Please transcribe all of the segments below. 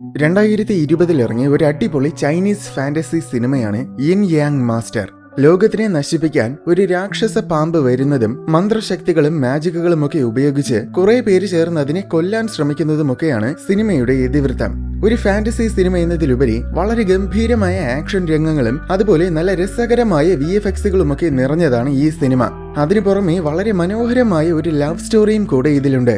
2020 ഇറങ്ങിയ ഒരു അടിപൊളി ചൈനീസ് ഫാന്റസി സിനിമയാണ് യിൻ യാങ് മാസ്റ്റർ. ലോകത്തിനെ നശിപ്പിക്കാൻ ഒരു രാക്ഷസ പാമ്പ് വരുന്നതും മന്ത്രശക്തികളും മാജിക്കുകളുമൊക്കെ ഉപയോഗിച്ച് കുറെ പേര് ചേർന്ന് അതിനെ കൊല്ലാൻ ശ്രമിക്കുന്നതുമൊക്കെയാണ് സിനിമയുടെ ഇതിവൃത്തം. ഒരു ഫാന്റസി സിനിമ എന്നതിലുപരി വളരെ ഗംഭീരമായ ആക്ഷൻ രംഗങ്ങളും അതുപോലെ നല്ല രസകരമായ VFXകളുമൊക്കെ നിറഞ്ഞതാണ് ഈ സിനിമ. അതിനു പുറമെ വളരെ മനോഹരമായ ഒരു ലവ് സ്റ്റോറിയും കൂടെ ഇതിലുണ്ട്.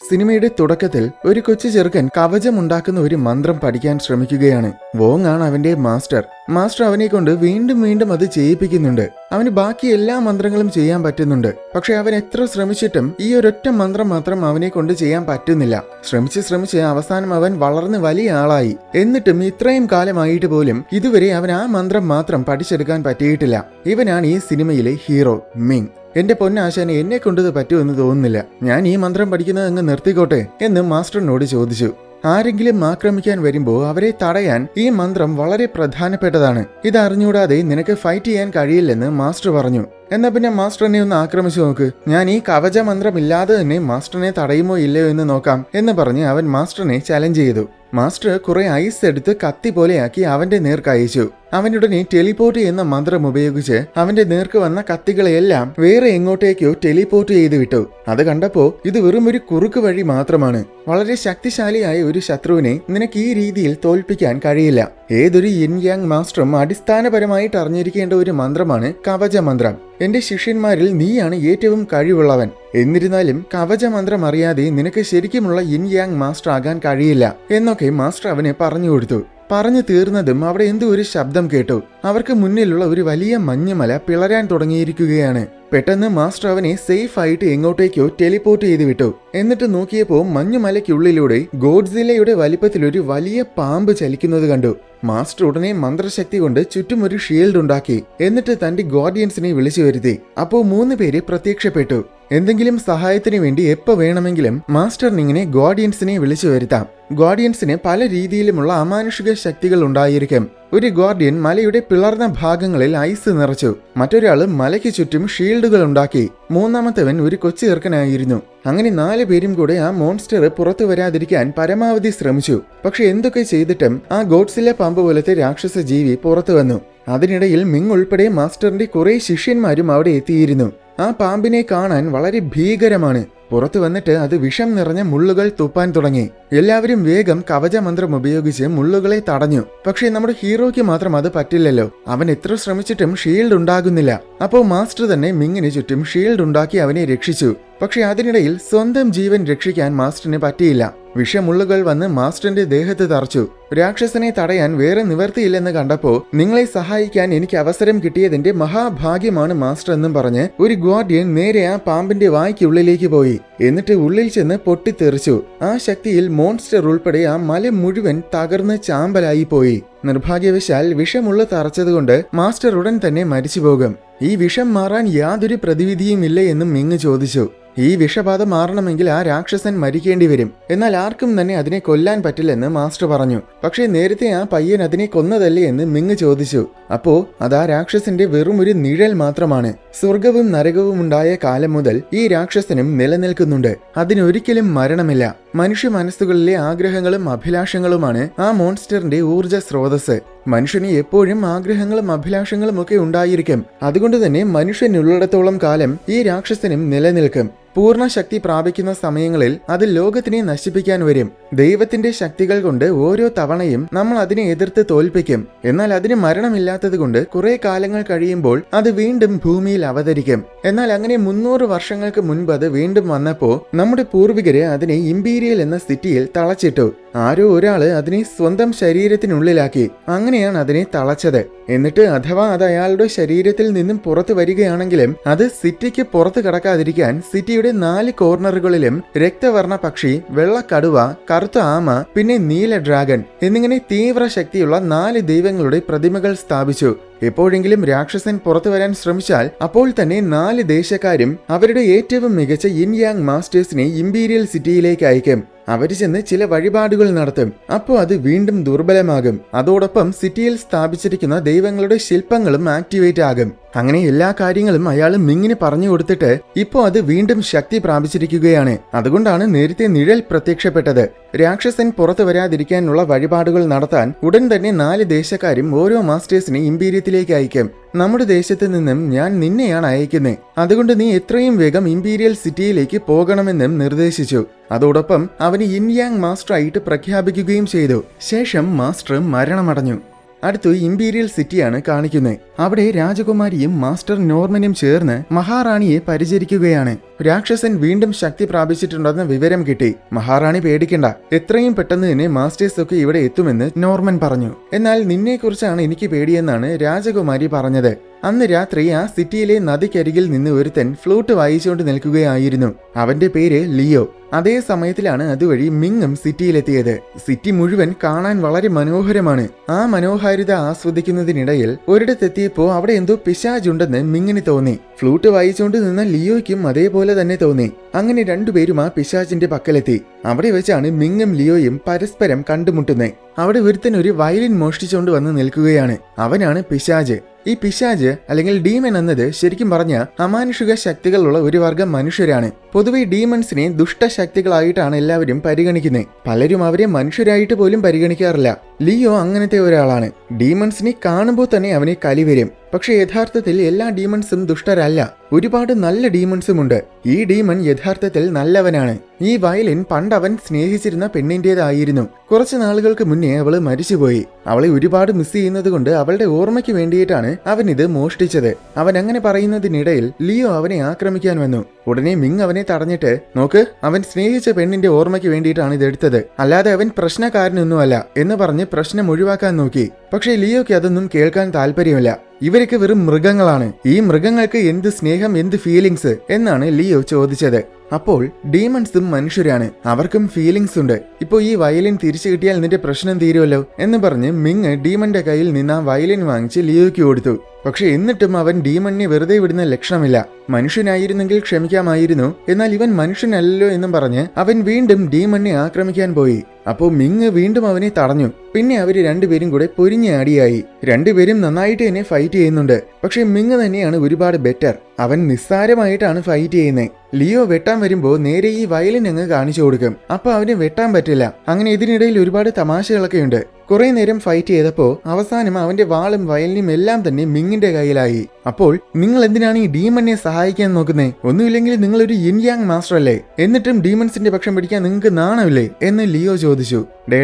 സിനിമയുടെ തുടക്കത്തിൽ ഒരു കൊച്ചു ചെറുക്കൻ കവചമുണ്ടാക്കുന്ന ഒരു മന്ത്രം പഠിക്കാൻ ശ്രമിക്കുകയാണ്. വോങ് ആണ് അവന്റെ മാസ്റ്റർ അവനെ കൊണ്ട് വീണ്ടും അത് ചെയ്യിപ്പിക്കുന്നുണ്ട്. അവന് ബാക്കി എല്ലാ മന്ത്രങ്ങളും ചെയ്യാൻ പറ്റുന്നുണ്ട്. പക്ഷെ അവൻ എത്ര ശ്രമിച്ചിട്ടും ഈ ഒരൊറ്റ മന്ത്രം മാത്രം അവനെ കൊണ്ട് ചെയ്യാൻ പറ്റുന്നില്ല. ശ്രമിച്ച് അവസാനം അവൻ വളർന്ന് വലിയ ആളായി. എന്നിട്ടും ഇത്രയും കാലമായിട്ട് പോലും ഇതുവരെ അവൻ ആ മന്ത്രം മാത്രം പഠിച്ചെടുക്കാൻ പറ്റിയിട്ടില്ല. ഇവനാണ് ഈ സിനിമയിലെ ഹീറോ മിങ്. എന്റെ പൊന്നാശാനെ എന്നെ കൊണ്ടത് പറ്റുമെന്ന് തോന്നുന്നില്ല. ഞാൻ ഈ മന്ത്രം പഠിക്കുന്നത് അങ്ങ് നിർത്തിക്കോട്ടെ എന്ന് മാസ്റ്ററിനോട് ചോദിച്ചു. ആരെങ്കിലും ആക്രമിക്കാൻ വരുമ്പോൾ അവരെ തടയാൻ ഈ മന്ത്രം വളരെ പ്രധാനപ്പെട്ടതാണ്. ഇത് അറിഞ്ഞൂടാതെ നിനക്ക് ഫൈറ്റ് ചെയ്യാൻ കഴിയില്ലെന്ന് മാസ്റ്റർ പറഞ്ഞു. എന്നാ പിന്നെ മാസ്റ്ററിനെ ഒന്ന് ആക്രമിച്ചു നോക്ക്. ഞാൻ ഈ കവച മന്ത്രമില്ലാതെ തന്നെ മാസ്റ്ററിനെ തടയുമോ ഇല്ലയോ എന്ന് നോക്കാം എന്ന് പറഞ്ഞ് അവൻ മാസ്റ്ററിനെ ചലഞ്ച് ചെയ്തു. മാസ്റ്റർ കുറെ ഐസ് എടുത്ത് കത്തി പോലെയാക്കി അവന്റെ നേർക്ക് അയച്ചു. അവനുടനെ ടെലിപോർട്ട് എന്ന മന്ത്രം ഉപയോഗിച്ച് അവന്റെ നേർക്ക് വന്ന കത്തികളെയെല്ലാം വേറെ എങ്ങോട്ടേക്കോ ടെലിപോർട്ട് ചെയ്ത് വിട്ടു. അത് കണ്ടപ്പോ ഇത് വെറും ഒരു കുറുക്ക് വഴി മാത്രമാണ്. വളരെ ശക്തിശാലിയായ ഒരു ശത്രുവിനെ നിനക്ക് ഈ രീതിയിൽ തോൽപ്പിക്കാൻ കഴിയില്ല. ഏതൊരു യിൻ യാങ് മാസ്റ്ററും അടിസ്ഥാനപരമായിട്ട് അറിഞ്ഞിരിക്കേണ്ട ഒരു മന്ത്രമാണ് കവച മന്ത്രം. എന്റെ ശിഷ്യന്മാരിൽ നീയാണ് ഏറ്റവും കഴിവുള്ളവൻ. എന്നിരുന്നാലും കവച മന്ത്രം അറിയാതെ നിനക്ക് ശരിക്കുമുള്ള യിൻ യാങ് മാസ്റ്റർ ആകാൻ കഴിയില്ല എന്നൊക്കെ മാസ്റ്റർ അവന് പറഞ്ഞു കൊടുത്തു. പറഞ്ഞു തീർന്നതും അവിടെ എന്തോ ഒരു ശബ്ദം കേട്ടു. അവർക്ക് മുന്നിലുള്ള ഒരു വലിയ മഞ്ഞുമല പിളരാൻ തുടങ്ങിയിരിക്കുകയാണ്. പെട്ടെന്ന് മാസ്റ്റർ അവനെ സേഫ് ആയിട്ട് എങ്ങോട്ടേക്കോ ടെലിപോർട്ട് ചെയ്ത് വിട്ടു. എന്നിട്ട് നോക്കിയപ്പോൾ മഞ്ഞുമലയ്ക്കുള്ളിലൂടെ ഗോഡ്സില്ലയുടെ വലിപ്പത്തിലൊരു വലിയ പാമ്പ് ചലിക്കുന്നത് കണ്ടു. മാസ്റ്റർ ഉടനെ മന്ത്രശക്തി കൊണ്ട് ചുറ്റും ഒരു ഷീൽഡ് ഉണ്ടാക്കി. എന്നിട്ട് തന്റെ ഗാർഡിയൻസിനെ വിളിച്ചു വരുത്തി. അപ്പോൾ 3 പേര് പ്രത്യക്ഷപ്പെട്ടു. എന്തെങ്കിലും സഹായത്തിന് വേണ്ടി എപ്പോ വേണമെങ്കിലും മാസ്റ്ററിന് ഇങ്ങനെ ഗാർഡിയൻസിനെ വിളിച്ചു വരുത്താം. ഗാർഡിയൻസിന് പല രീതിയിലുമുള്ള അമാനുഷിക ശക്തികൾ ഉണ്ടായിരിക്കും. ഒരു ഗാർഡിയൻ മലയുടെ പിളർന്ന ഭാഗങ്ങളിൽ ഐസ് നിറച്ചു. മറ്റൊരാള് മലയ്ക്ക് ചുറ്റും ഷീൽഡുകൾ ഉണ്ടാക്കി. മൂന്നാമത്തവൻ ഒരു കൊച്ചു ചെറുക്കനായിരുന്നു. അങ്ങനെ 4 പേരും കൂടെ ആ മോൺസ്റ്റർ പുറത്തു വരാതിരിക്കാൻ പരമാവധി ശ്രമിച്ചു. പക്ഷെ എന്തൊക്കെ ചെയ്തിട്ടും ആ ഗോഡ്സില്ല പാമ്പ് പോലത്തെ രാക്ഷസ ജീവി പുറത്തു വന്നു. അതിനിടയിൽ മിങ് ഉൾപ്പെടെ മാസ്റ്ററിന്റെ കുറെ ശിഷ്യന്മാരും അവിടെ എത്തിയിരുന്നു. ആ പാമ്പിനെ കാണാൻ വളരെ ഭീകരമാണ്. പുറത്തു വന്നിട്ട് അത് വിഷം നിറഞ്ഞ മുള്ളുകൾ തുപ്പാൻ തുടങ്ങി. എല്ലാവരും വേഗം കവചമന്ത്രം ഉപയോഗിച്ച് മുള്ളുകളെ തടഞ്ഞു. പക്ഷേ നമ്മുടെ ഹീറോയ്ക്ക് മാത്രം അത് പറ്റില്ലല്ലോ. അവൻ എത്ര ശ്രമിച്ചിട്ടും ഷീൽഡ് ഉണ്ടാകുന്നില്ല. അപ്പോൾ മാസ്റ്റർ തന്നെ മിങ്ങിന് ചുറ്റും ഷീൽഡ് ഉണ്ടാക്കി അവനെ രക്ഷിച്ചു. പക്ഷെ അതിനിടയിൽ സ്വന്തം ജീവൻ രക്ഷിക്കാൻ മാസ്റ്ററിന് പറ്റിയില്ല. വിഷമുള്ളുകൾ വന്ന് മാസ്റ്ററിന്റെ ദേഹത്ത് തറച്ചു. രാക്ഷസനെ തടയാൻ വേറെ നിവർത്തിയില്ലെന്ന് കണ്ടപ്പോ നിങ്ങളെ സഹായിക്കാൻ എനിക്ക് അവസരം കിട്ടിയതിന്റെ മഹാഭാഗ്യമാണ് മാസ്റ്റർ എന്നും പറഞ്ഞ് ഒരു ഗാർഡിയൻ നേരെ ആ പാമ്പിന്റെ വായ്ക്കുള്ളിലേക്ക് പോയി. എന്നിട്ട് ഉള്ളിൽ ചെന്ന് പൊട്ടിത്തെറിച്ചു. ആ ശക്തിയിൽ മോൺസ്റ്റർ ഉൾപ്പെടെ ആ മല മുഴുവൻ തകർന്ന് ചാമ്പലായി പോയി. നിർഭാഗ്യവശാൽ വിഷമുള്ള തറച്ചതുകൊണ്ട് മാസ്റ്റർ ഉടൻ തന്നെ മരിച്ചുപോകും. ഈ വിഷം മാറാൻ യാതൊരു പ്രതിവിധിയും ഇല്ല എന്നും മിങ് ചോദിച്ചു. ഈ വിഷബാധ മാറണമെങ്കിൽ ആ രാക്ഷസൻ മരിക്കേണ്ടി വരും. എന്നാൽ ആർക്കും തന്നെ അതിനെ കൊല്ലാൻ പറ്റില്ലെന്ന് മാസ്റ്റർ പറഞ്ഞു. പക്ഷേ നേരത്തെ ആ പയ്യൻ അതിനെ കൊന്നതല്ലേ എന്ന് മിങ് ചോദിച്ചു. അപ്പോ അത് ആ രാക്ഷസന്റെ വെറും ഒരു നിഴൽ മാത്രമാണ്. സ്വർഗവും നരകവും ഉണ്ടായ കാലം മുതൽ ഈ രാക്ഷസനും നിലനിൽക്കുന്നുണ്ട്. അതിനൊരിക്കലും മരണമില്ല. മനുഷ്യ മനസ്സുകളിലെ ആഗ്രഹങ്ങളും അഭിലാഷങ്ങളുമാണ് ആ മോൺസ്റ്ററിന്റെ ഊർജ സ്രോതസ്. മനുഷ്യന് എപ്പോഴും ആഗ്രഹങ്ങളും അഭിലാഷങ്ങളും ഒക്കെ ഉണ്ടായിരിക്കും. അതുകൊണ്ട് തന്നെ മനുഷ്യനുള്ളിടത്തോളം കാലം ഈ രാക്ഷസനും നിലനിൽക്കും. പൂർണ്ണ ശക്തി പ്രാപിക്കുന്ന സമയങ്ങളിൽ അത് ലോകത്തിനെ നശിപ്പിക്കാൻ വരും. ദൈവത്തിന്റെ ശക്തികൾ കൊണ്ട് ഓരോ തവണയും നമ്മൾ അതിനെ എതിർത്ത് തോൽപ്പിക്കും. എന്നാൽ അതിന് മരണമില്ലാത്തത് കൊണ്ട് കുറെ കാലങ്ങൾ കഴിയുമ്പോൾ അത് വീണ്ടും ഭൂമിയിൽ അവതരിക്കും. എന്നാൽ അങ്ങനെ 300 വർഷങ്ങൾക്ക് മുൻപ് അത് വീണ്ടും വന്നപ്പോ നമ്മുടെ പൂർവികര് അതിനെ ഇമ്പീരിയൽ എന്ന സിറ്റിയിൽ തളച്ചിട്ടു. ആരോ ഒരാള് അതിനെ സ്വന്തം ശരീരത്തിനുള്ളിലാക്കി. അങ്ങനെയാണ് അതിനെ തളച്ചത്. എന്നിട്ട് അഥവാ അത് അയാളുടെ ശരീരത്തിൽ നിന്നും പുറത്തു വരികയാണെങ്കിലും അത് സിറ്റിക്ക് പുറത്തു കടക്കാതിരിക്കാൻ സിറ്റിയുടെ 4 കോർണറുകളിലും രക്തവർണ്ണ പക്ഷി, വെള്ളക്കടുവ, കറുത്ത ആമ, പിന്നെ നീല ഡ്രാഗൺ എന്നിങ്ങനെ തീവ്ര ശക്തിയുള്ള 4 ദൈവങ്ങളുടെ പ്രതിമകൾ സ്ഥാപിച്ചു. എപ്പോഴെങ്കിലും രാക്ഷസൻ പുറത്തു വരാൻ ശ്രമിച്ചാൽ അപ്പോൾ തന്നെ 4 ദേശക്കാരും അവരുടെ ഏറ്റവും മികച്ച യിൻ യാങ് മാസ്റ്റേഴ്സിനെ ഇമ്പീരിയൽ സിറ്റിയിലേക്ക് അയക്കും. അവർ ചെന്ന് ചില വഴിപാടുകൾ നടത്തും. അപ്പോൾ അത് വീണ്ടും ദുർബലമാകും. അതോടൊപ്പം സിറ്റിയിൽ സ്ഥാപിച്ചിരിക്കുന്ന ദൈവങ്ങളുടെ ശില്പങ്ങളും ആക്ടിവേറ്റ് ആകും. അങ്ങനെ എല്ലാ കാര്യങ്ങളും അയാൾ മിങ്ങിന് പറഞ്ഞു കൊടുത്തിട്ട് ഇപ്പോൾ അത് വീണ്ടും ശക്തി പ്രാപിച്ചിരിക്കുകയാണ്. അതുകൊണ്ടാണ് നേരത്തെ നിഴൽ പ്രത്യക്ഷപ്പെട്ടത്. രാക്ഷസൻ പുറത്തു വരാതിരിക്കാനുള്ള വഴിപാടുകൾ നടത്താൻ ഉടൻ തന്നെ 4 ദേശക്കാരും ഓരോ മാസ്റ്റേഴ്സിനെ ഇമ്പീരിയത്തിലേക്ക് അയക്കും. നമ്മുടെ ദേശത്ത് നിന്നും ഞാൻ നിന്നെയാണ് അയക്കുന്നത്. അതുകൊണ്ട് നീ എത്രയും വേഗം ഇമ്പീരിയൽ സിറ്റിയിലേക്ക് പോകണമെന്നും നിർദ്ദേശിച്ചു. അതോടൊപ്പം അവന് ഇൻയാങ് മാസ്റ്റർ ആയിട്ട് പ്രഖ്യാപിക്കുകയും ചെയ്തു. ശേഷം മാസ്റ്റർ മരണമടഞ്ഞു. അടുത്ത് ഇമ്പീരിയൽ സിറ്റിയാണ് കാണിക്കുന്നത്. അവിടെ രാജകുമാരിയും മാസ്റ്റർ നോർമനും ചേർന്ന് മഹാറാണിയെ പരിചരിക്കുകയാണ്. രാക്ഷസൻ വീണ്ടും ശക്തി പ്രാപിച്ചിട്ടുണ്ടെന്ന വിവരം കിട്ടി. മഹാറാണി പേടിക്കണ്ട, എത്രയും പെട്ടെന്ന് തന്നെ മാസ്റ്റേഴ്സ് ഒക്കെ ഇവിടെ എത്തുമെന്ന് നോർമൻ പറഞ്ഞു. എന്നാൽ നിന്നെക്കുറിച്ചാണ് എനിക്ക് പേടിയെന്നാണ് രാജകുമാരി പറഞ്ഞത്. അന്ന് രാത്രി ആ സിറ്റിയിലെ നദിക്കരികിൽ നിന്ന് ഒരുത്തൻ ഫ്ലൂട്ട് വായിച്ചുകൊണ്ട് നിൽക്കുകയായിരുന്നു. അവന്റെ പേര് ലിയോ. അതേ സമയത്തിലാണ് അതുവഴി മിങ്ങും സിറ്റിയിലെത്തിയത്. സിറ്റി മുഴുവൻ കാണാൻ വളരെ മനോഹരമാണ്. ആ മനോഹാരിത ആസ്വദിക്കുന്നതിനിടയിൽ ഒരിടത്തെത്തിയപ്പോ അവിടെ എന്തോ പിശാചുണ്ടെന്ന് മിങ്ങിന് തോന്നി. ഫ്ലൂട്ട് വായിച്ചുകൊണ്ട് നിന്ന ലിയോയ്ക്കും അതേപോലെ തന്നെ തോന്നി. അങ്ങനെ രണ്ടുപേരും ആ പിശാചിന്റെ പക്കലെത്തി. അവിടെ വെച്ചാണ് മിങ്ങും ലിയോയും പരസ്പരം കണ്ടുമുട്ടുന്നത്. അവിടെ ഒരുത്തൻ ഒരു വയലിൻ മോഷ്ടിച്ചുകൊണ്ട് വന്ന് നിൽക്കുകയാണ്. അവനാണ് പിശാച്. ഈ പിശാച് അല്ലെങ്കിൽ ഡീമൻ എന്നത് ശരിക്കും പറഞ്ഞ അമാനുഷിക ശക്തികളുള്ള ഒരു വർഗം മനുഷ്യരാണ്. പൊതുവെ ഡീമൺസിനെ ദുഷ്ടശക്തികളായിട്ടാണ് എല്ലാവരും പരിഗണിക്കുന്നത്. പലരും അവരെ മനുഷ്യരായിട്ട് പോലും പരിഗണിക്കാറില്ല. ലിയോ അങ്ങനത്തെ ഒരാളാണ്. ഡീമൺസിനെ കാണുമ്പോൾ തന്നെ അവനെ കലി വരും. പക്ഷെ യഥാർത്ഥത്തിൽ എല്ലാ ഡീമൺസും ദുഷ്ടരല്ല. ഒരുപാട് നല്ല ഡീമൺസുമുണ്ട്. ഈ ഡീമൺ യഥാർത്ഥത്തിൽ നല്ലവനാണ്. ഈ വയലിൻ പണ്ട് അവൻ സ്നേഹിച്ചിരുന്ന പെണ്ണിന്റേതായിരുന്നു. കുറച്ചു നാളുകൾക്ക് മുന്നേ അവള് മരിച്ചുപോയി. അവളെ ഒരുപാട് മിസ് ചെയ്യുന്നത് കൊണ്ട് അവളുടെ ഓർമ്മയ്ക്ക് വേണ്ടിയിട്ടാണ് അവൻ ഇത് മോഷ്ടിച്ചത്. അവൻ അങ്ങനെ പറയുന്നതിനിടയിൽ ലിയോ അവനെ ആക്രമിക്കാൻ വന്നു. ഉടനെ മിങ് അവനെ തടഞ്ഞിട്ട്, നോക്ക്, അവൻ സ്നേഹിച്ച പെണ്ണിന്റെ ഓർമ്മയ്ക്ക് വേണ്ടിയിട്ടാണ് ഇതെടുത്തത്, അല്ലാതെ അവൻ പ്രശ്നക്കാരനൊന്നുമല്ല എന്ന് പറഞ്ഞ് പ്രശ്നം ഒഴിവാക്കാൻ നോക്കി. പക്ഷേ ലിയോയ്ക്ക് അതൊന്നും കേൾക്കാൻ താല്പര്യമില്ല. ഇവരൊക്കെ വെറും മൃഗങ്ങളാണ്. ഈ മൃഗങ്ങൾക്ക് എന്ത് സ്നേഹം, എന്ത് ഫീലിങ്സ് എന്നാണ് ലിയോ ചോദിച്ചത്. അപ്പോൾ ഡീമൺസും മനുഷ്യരാണ്, അവർക്കും ഫീലിങ്സ് ഉണ്ട്. ഇപ്പോ ഈ വയലിൻ തിരിച്ചു കിട്ടിയാൽ നിന്റെ പ്രശ്നം തീരുമല്ലോ എന്ന് പറഞ്ഞ് മിങ് ഡീമന്റെ കയ്യിൽ നിന്ന് ആ വയലിൻ വാങ്ങിച്ച് ലിയോയ്ക്ക് കൊടുത്തു. പക്ഷെ എന്നിട്ടും അവൻ ഡീമണിനെ വെറുതെ വിടുന്ന ലക്ഷണമില്ല. മനുഷ്യനായിരുന്നെങ്കിൽ ക്ഷമിക്കാമായിരുന്നു, എന്നാൽ ഇവൻ മനുഷ്യനല്ലല്ലോ എന്നും പറഞ്ഞ് അവൻ വീണ്ടും ഡീമണിനെ ആക്രമിക്കാൻ പോയി. അപ്പോൾ മിങ് വീണ്ടും അവനെ തടഞ്ഞു. പിന്നെ അവര് രണ്ടുപേരും കൂടെ പൊരിഞ്ഞ അടിയായി. രണ്ടുപേരും നന്നായിട്ട് തന്നെ ഫൈറ്റ് ചെയ്യുന്നുണ്ട്. പക്ഷെ മിങ് തന്നെയാണ് ഒരുപാട് ബെറ്റർ. അവൻ നിസ്സാരമായിട്ടാണ് ഫൈറ്റ് ചെയ്യുന്നത്. ലിയോ വെട്ടാൻ വരുമ്പോ നേരെ ഈ വയലിൻ അങ്ങ് കാണിച്ചു കൊടുക്കും. അപ്പൊ അവന് വെട്ടാൻ പറ്റില്ല. അങ്ങനെ ഇതിനിടയിൽ ഒരുപാട് തമാശകളൊക്കെ ഉണ്ട്. കുറെ നേരം ഫൈറ്റ് ചെയ്തപ്പോ അവസാനം അവന്റെ വാളും വയലിനും എല്ലാം തന്നെ മിങ്ങിന്റെ കയ്യിലായി. അപ്പോൾ നിങ്ങൾ എന്തിനാണ് ഈ ഡീമണിനെ സഹായിക്കാൻ നോക്കുന്നത്? ഒന്നുമില്ലെങ്കിൽ നിങ്ങളൊരു ഇൻയാങ് മാസ്റ്റർ അല്ലേ? എന്നിട്ടും ഡീമൺസിന്റെ പക്ഷം പിടിക്കാൻ നിങ്ങൾക്ക് നാണമില്ലേ എന്ന് ലിയോ ചോദിച്ചു. ഡേ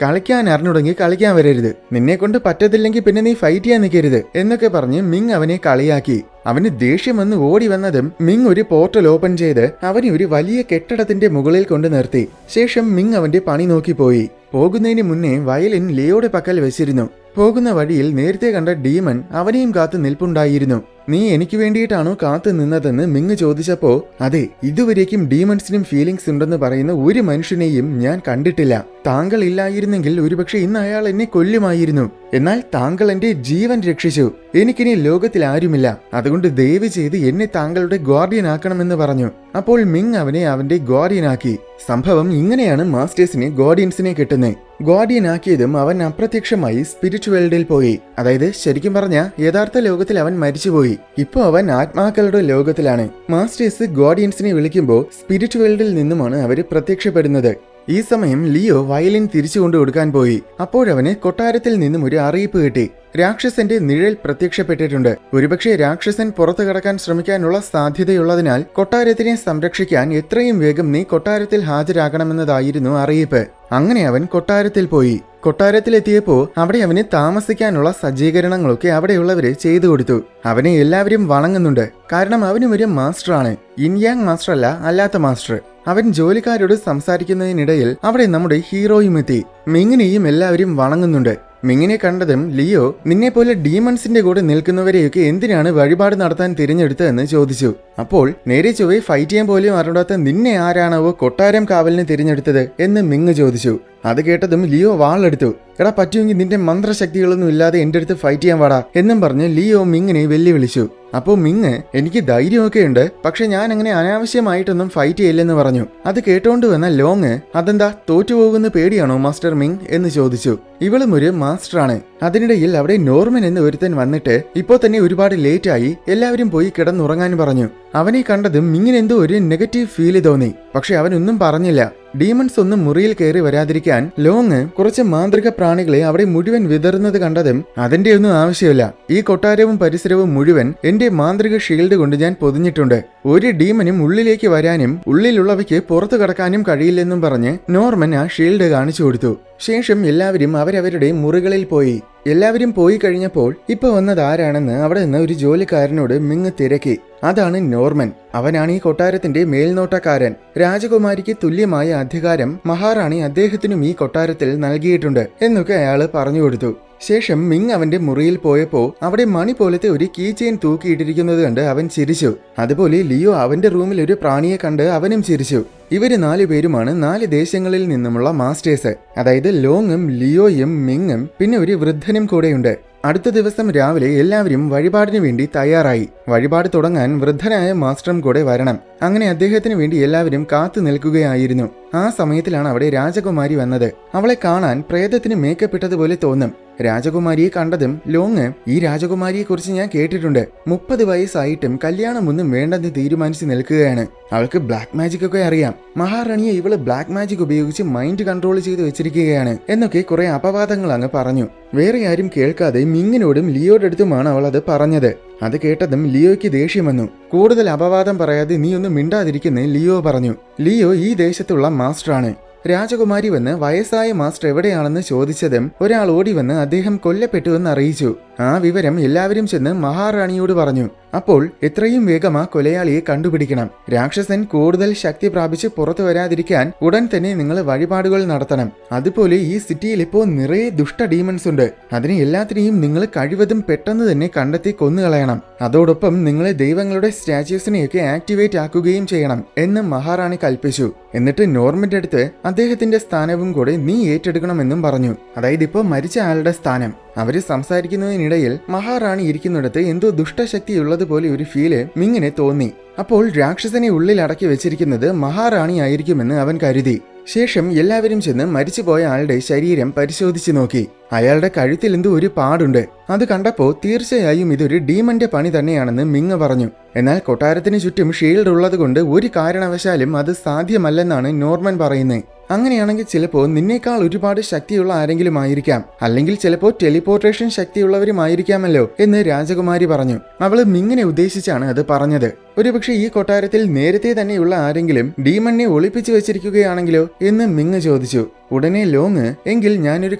കളിക്കാൻ അറിഞ്ഞുടങ്ങി കളിക്കാൻ വരരുത്. നിന്നെ കൊണ്ട് പറ്റത്തില്ലെങ്കിൽ പിന്നെ നീ ഫൈറ്റ് ചെയ്യാൻ നിൽക്കരുത് എന്നൊക്കെ പറഞ്ഞ് മിങ് അവനെ കളിയാക്കി. അവന് ദേഷ്യം വന്ന് ഓടി വന്നതും മിങ് ഒരു പോർട്ടൽ ഓപ്പൺ ചെയ്ത് അവനെ ഒരു വലിയ കെട്ടിടത്തിന്റെ മുകളിൽ കൊണ്ട് നിർത്തി. ശേഷം മിങ് അവന്റെ പണി നോക്കി പോയി. പോകുന്നതിന് മുന്നേ വയലിൻ ലിയോയുടെ പക്കൽ വെച്ചിരുന്നു. പോകുന്ന വഴിയിൽ നേരത്തെ കണ്ട ഡീമൺ അവനെയും കാത്തു നിൽപ്പുണ്ടായിരുന്നു. നീ എനിക്ക് വേണ്ടിയിട്ടാണോ കാത്തു നിന്നതെന്ന് മിങ് ചോദിച്ചപ്പോ, അതെ, ഇതുവരേക്കും ഡീമൺസിനും ഫീലിങ്സ് ഉണ്ടെന്ന് പറയുന്ന ഒരു മനുഷ്യനെയും ഞാൻ കണ്ടിട്ടില്ല. താങ്കൾ ഇല്ലായിരുന്നെങ്കിൽ ഒരുപക്ഷെ ഇന്ന് അയാൾ എന്നെ കൊല്ലുമായിരുന്നു. എന്നാൽ താങ്കൾ എന്റെ ജീവൻ രക്ഷിച്ചു. എനിക്കിനി ലോകത്തിൽ ആരുമില്ല. അതുകൊണ്ട് ദയവ് ചെയ്ത് എന്നെ താങ്കളുടെ ഗാർഡിയൻ ആക്കണമെന്ന് പറഞ്ഞു. അപ്പോൾ മിങ് അവനെ അവന്റെ ഗാർഡിയൻ ആക്കി. സംഭവം ഇങ്ങനെയാണ് മാസ്റ്റേഴ്സിനെ ഗാർഡിയൻസിനെ കിട്ടുന്നത്. ഗാർഡിയൻ ആക്കിയതും അവൻ അപ്രത്യക്ഷമായി സ്പിരിറ്റ് വേൾഡിൽ പോയി. അതായത് ശരിക്കും പറഞ്ഞ യഥാർത്ഥ ലോകത്തിൽ അവൻ മരിച്ചുപോയി. ഇപ്പൊ അവൻ ആത്മാക്കളുടെ ലോകത്തിലാണ്. മാസ്റ്റേഴ്സ് ഗാർഡിയൻസിനെ വിളിക്കുമ്പോൾ സ്പിരിറ്റ് വേൾഡിൽ നിന്നുമാണ് അവര് പ്രത്യക്ഷപ്പെടുന്നത്. ഈ സമയം ലിയോ വയലിൻ തിരിച്ചു കൊണ്ടു കൊടുക്കാൻ പോയി. അപ്പോഴവന് കൊട്ടാരത്തിൽ നിന്നും ഒരു അറിയിപ്പ് കിട്ടി. രാക്ഷസന്റെ നിഴൽ പ്രത്യക്ഷപ്പെട്ടിട്ടുണ്ട്. ഒരുപക്ഷെ രാക്ഷസൻ പുറത്തു കടക്കാൻ ശ്രമിക്കാനുള്ള സാധ്യതയുള്ളതിനാൽ കൊട്ടാരത്തിനെ സംരക്ഷിക്കാൻ എത്രയും വേഗം നീ കൊട്ടാരത്തിൽ ഹാജരാകണമെന്നതായിരുന്നു അറിയിപ്പ്. അങ്ങനെ അവൻ കൊട്ടാരത്തിൽ പോയി. കൊട്ടാരത്തിലെത്തിയപ്പോ അവിടെ അവന് താമസിക്കാനുള്ള സജ്ജീകരണങ്ങളൊക്കെ അവിടെയുള്ളവര് ചെയ്തു കൊടുത്തു. അവനെ എല്ലാവരും വണങ്ങുന്നുണ്ട്. കാരണം അവനും ഒരു മാസ്റ്ററാണ്. ഇൻയാങ് മാസ്റ്റർ അല്ല, അല്ലാത്ത മാസ്റ്റർ. അവൻ ജോലിക്കാരോട് സംസാരിക്കുന്നതിനിടയിൽ അവിടെ നമ്മുടെ ഹീറോയും എത്തി. മിങ്ങിനെയും എല്ലാവരും വണങ്ങുന്നുണ്ട്. മിങ്ങിനെ കണ്ടതും ലിയോ, നിന്നെ പോലെ ഡീമൺസിന്റെ കൂടെ നിൽക്കുന്നവരെയൊക്കെ എന്തിനാണ് വഴിപാട് നടത്താൻ തിരഞ്ഞെടുത്തതെന്ന് ചോദിച്ചു. അപ്പോൾ നേരെ ചൊവ്വേ ഫൈറ്റ് ചെയ്യാൻ പോലും അറിയാത്ത നിന്നെ ആരാണാവോ കൊട്ടാരം കാവലിന് തിരഞ്ഞെടുത്തത് എന്ന് മിങ് ചോദിച്ചു. അത് കേട്ടതും ലിയോ വാളെടുത്തു. എടാ, പറ്റുമെങ്കിൽ നിന്റെ മന്ത്രശക്തികളൊന്നും ഇല്ലാതെ എന്റെ അടുത്ത് ഫൈറ്റ് ചെയ്യാൻ വാടാ എന്നും പറഞ്ഞ് ലിയോ മിങ്ങിനെ വെല്ലുവിളിച്ചു. അപ്പോൾ മിങ് എനിക്ക് ധൈര്യമൊക്കെ ഉണ്ട്, പക്ഷെ ഞാൻ അങ്ങനെ അനാവശ്യമായിട്ടൊന്നും ഫൈറ്റ് ചെയ്യില്ലെന്ന് പറഞ്ഞു. അത് കേട്ടോണ്ട് വന്ന ലോങ് അതെന്താ തോറ്റുപോകുന്ന പേടിയാണോ മാസ്റ്റർ മിങ് എന്ന് ചോദിച്ചു. ഇവളും ഒരു മാസ്റ്ററാണ്. അതിനിടയിൽ അവിടെ നോർമൻ എന്ന് ഒരുത്തൻ വന്നിട്ട് ഇപ്പോ തന്നെ ഒരുപാട് ലേറ്റ് ആയി, എല്ലാവരും പോയി കിടന്നുറങ്ങാൻ പറഞ്ഞു. അവനെ കണ്ടതും മിങ്ങിന് എന്തോ ഒരു നെഗറ്റീവ് ഫീല് തോന്നി. പക്ഷെ അവനൊന്നും പറഞ്ഞില്ല. ഡീമൺസ് ഒന്നും മുറിയിൽ കയറി വരാതിരിക്കാൻ ലോങ് കുറച്ച് മാന്ത്രിക പ്രാണികളെ അവിടെ മുഴുവൻ വിതറുന്നത് കണ്ടതും അതിന്റെ ഒന്നും ആവശ്യമില്ല, ഈ കൊട്ടാരവും പരിസരവും മുഴുവൻ എന്റെ മാന്ത്രിക ഷീൽഡ് കൊണ്ട് ഞാൻ പൊതിഞ്ഞിട്ടുണ്ട്, ഒരു ഡീമനും ഉള്ളിലേക്ക് വരാനും ഉള്ളിലുള്ളവയ്ക്ക് പുറത്തു കടക്കാനും കഴിയില്ലെന്നും പറഞ്ഞ് നോർമൻ ആ ഷീൽഡ് കാണിച്ചു കൊടുത്തു. ശേഷം എല്ലാവരും അവരവരുടെ മുറികളിൽ പോയി. എല്ലാവരും പോയി കഴിഞ്ഞപ്പോൾ ഇപ്പൊ വന്നത് ആരാണെന്ന് അവിടെ നിന്ന് ഒരു ജോലിക്കാരനോട് മിങ് തിരക്കി. അതാണ് നോർമൻ. അവനാണ് ഈ കൊട്ടാരത്തിന്റെ മേൽനോട്ടക്കാരൻ. രാജകുമാരിക്ക് തുല്യമായ അധികാരം മഹാറാണി അദ്ദേഹത്തിനും ഈ കൊട്ടാരത്തിൽ നൽകിയിട്ടുണ്ട് എന്നൊക്കെ അയാള് പറഞ്ഞു കൊടുത്തു. ശേഷം മിങ് അവന്റെ മുറിയിൽ പോയപ്പോ അവിടെ മണി പോലത്തെ ഒരു കീ ചെയിൻ തൂക്കിയിട്ടിരിക്കുന്നത് കണ്ട് അവൻ ചിരിച്ചു. അതുപോലെ ലിയോ അവന്റെ റൂമിൽ ഒരു പ്രാണിയെ കണ്ട് അവനും ചിരിച്ചു. ഇവര് 4 പേരുമാണ് 4 ദേശങ്ങളിൽ നിന്നുമുള്ള മാസ്റ്റേഴ്സ്. അതായത് ലോങ്ങും ലിയോയും മിങ്ങും പിന്നെ ഒരു വൃദ്ധനും കൂടെയുണ്ട്. അടുത്ത ദിവസം രാവിലെ എല്ലാവരും വഴിപാടിനു വേണ്ടി തയ്യാറായി. വഴിപാട് തുടങ്ങാൻ വൃദ്ധനായ മാസ്റ്ററും കൂടെ വരണം. അങ്ങനെ അദ്ദേഹത്തിന് വേണ്ടി എല്ലാവരും കാത്തു നിൽക്കുകയായിരുന്നു. ആ സമയത്തിലാണ് അവിടെ രാജകുമാരി വന്നത്. അവളെ കാണാൻ പ്രേതത്തിന് മേക്കപ്പ് ഇട്ടതുപോലെ തോന്നും. രാജകുമാരിയെ കണ്ടതും ലോങ് ഈ രാജകുമാരിയെ കുറിച്ച് ഞാൻ കേട്ടിട്ടുണ്ട്, 30 വയസ്സായിട്ടും കല്യാണമൊന്നും വേണ്ടെന്ന് തീരുമാനിച്ച് നിൽക്കുകയാണ്. അവൾക്ക് ബ്ലാക്ക് മാജിക് ഒക്കെ അറിയാം. മഹാറാണിയെ ഇവള് ബ്ലാക്ക് മാജിക് ഉപയോഗിച്ച് മൈൻഡ് കൺട്രോൾ ചെയ്ത് വെച്ചിരിക്കുകയാണ് എന്നൊക്കെ കുറെ അപവാദങ്ങൾ അങ്ങ് പറഞ്ഞു. വേറെ ആരും കേൾക്കാതെ മിങ്ങിനോടും ലിയോയുടെ അടുത്തുമാണ് അവൾ അത് പറഞ്ഞത്. അത് കേട്ടതും ലിയോയ്ക്ക് ദേഷ്യം വന്നു. കൂടുതൽ അപവാദം പറയാതെ നീ ഒന്നും മിണ്ടാതിരിക്കുന്നേ ലിയോ പറഞ്ഞു. ലിയോ ഈ ദേശത്തുള്ള മാസ്റ്ററാണ്. രാജകുമാരി വന്ന് വയസ്സായ മാസ്റ്റർ എവിടെയാണെന്ന് ചോദിച്ചതും ഒരാൾ ഓടി വന്ന് അദ്ദേഹം കൊല്ലപ്പെട്ടുവെന്ന് അറിയിച്ചു. ആ വിവരം എല്ലാവരും ചെന്ന് മഹാറാണിയോട് പറഞ്ഞു. അപ്പോൾ എത്രയും വേഗം ആ കൊലയാളിയെ കണ്ടുപിടിക്കണം. രാക്ഷസൻ കൂടുതൽ ശക്തി പ്രാപിച്ച് പുറത്തു വരാതിരിക്കാൻ ഉടൻ തന്നെ നിങ്ങൾ വഴിപാടുകൾ നടത്തണം. അതുപോലെ ഈ സിറ്റിയിൽ ഇപ്പോൾ നിറയെ ദുഷ്ട ഡീമൺസ് ഉണ്ട്. അതിനെ എല്ലാത്തിനെയും നിങ്ങൾ കഴിവതും പെട്ടെന്ന് തന്നെ കണ്ടെത്തി കൊന്നുകളയണം. അതോടൊപ്പം നിങ്ങളെ ദൈവങ്ങളുടെ സ്റ്റാച്യൂസിനെയൊക്കെ ആക്ടിവേറ്റ് ആക്കുകയും ചെയ്യണം എന്ന് മഹാറാണി കൽപ്പിച്ചു. എന്നിട്ട് നോർമന്റെ അടുത്ത് അദ്ദേഹത്തിന്റെ സ്ഥാനവും കൂടെ നീ ഏറ്റെടുക്കണമെന്നും പറഞ്ഞു. അതായത് ഇപ്പോൾ മരിച്ച ആളുടെ സ്ഥാനം. അവര് സംസാരിക്കുന്നതിനിടയിൽ മഹാറാണി ഇരിക്കുന്നിടത്ത് എന്തോ ദുഷ്ടശക്തിയുള്ളതുപോലെ ഒരു ഫീല് മിങ്ങിനെ തോന്നി. അപ്പോൾ രാക്ഷസനെ ഉള്ളിൽ അടക്കി വെച്ചിരിക്കുന്നത് മഹാറാണി ആയിരിക്കുമെന്ന് അവൻ കരുതി. ശേഷം എല്ലാവരും ചെന്ന് മരിച്ചുപോയ ആളുടെ ശരീരം പരിശോധിച്ചു നോക്കി. അയാളുടെ കഴുത്തിൽ എന്തോ ഒരു പാടുണ്ട്. അത് കണ്ടപ്പോ തീർച്ചയായും ഇതൊരു ഡീമന്റെ പണി തന്നെയാണെന്ന് മിങ് പറഞ്ഞു. എന്നാൽ കൊട്ടാരത്തിന് ചുറ്റും ഷീൽഡ് ഉള്ളത് കൊണ്ട് ഒരു കാരണവശാലും അത് സാധ്യമല്ലെന്നാണ് നോർമൻ പറയുന്നത്. അങ്ങനെയാണെങ്കിൽ ചിലപ്പോൾ നിന്നേക്കാൾ ഒരുപാട് ശക്തിയുള്ള ആരെങ്കിലും ആയിരിക്കാം, അല്ലെങ്കിൽ ചിലപ്പോൾ ടെലിപ്പോർട്ടേഷൻ ശക്തിയുള്ളവരുമായിരിക്കാമല്ലോ എന്ന് രാജകുമാരി പറഞ്ഞു. അവള് മിങ്ങിനെ ഉദ്ദേശിച്ചാണ് അത് പറഞ്ഞത്. ഒരുപക്ഷെ ഈ കൊട്ടാരത്തിൽ നേരത്തെ തന്നെയുള്ള ആരെങ്കിലും ഡീമണിനെ ഒളിപ്പിച്ചു വെച്ചിരിക്കുകയാണെങ്കിലോ എന്ന് മിങ് ചോദിച്ചു. ഉടനെ ലോങ് എങ്കിൽ ഞാനൊരു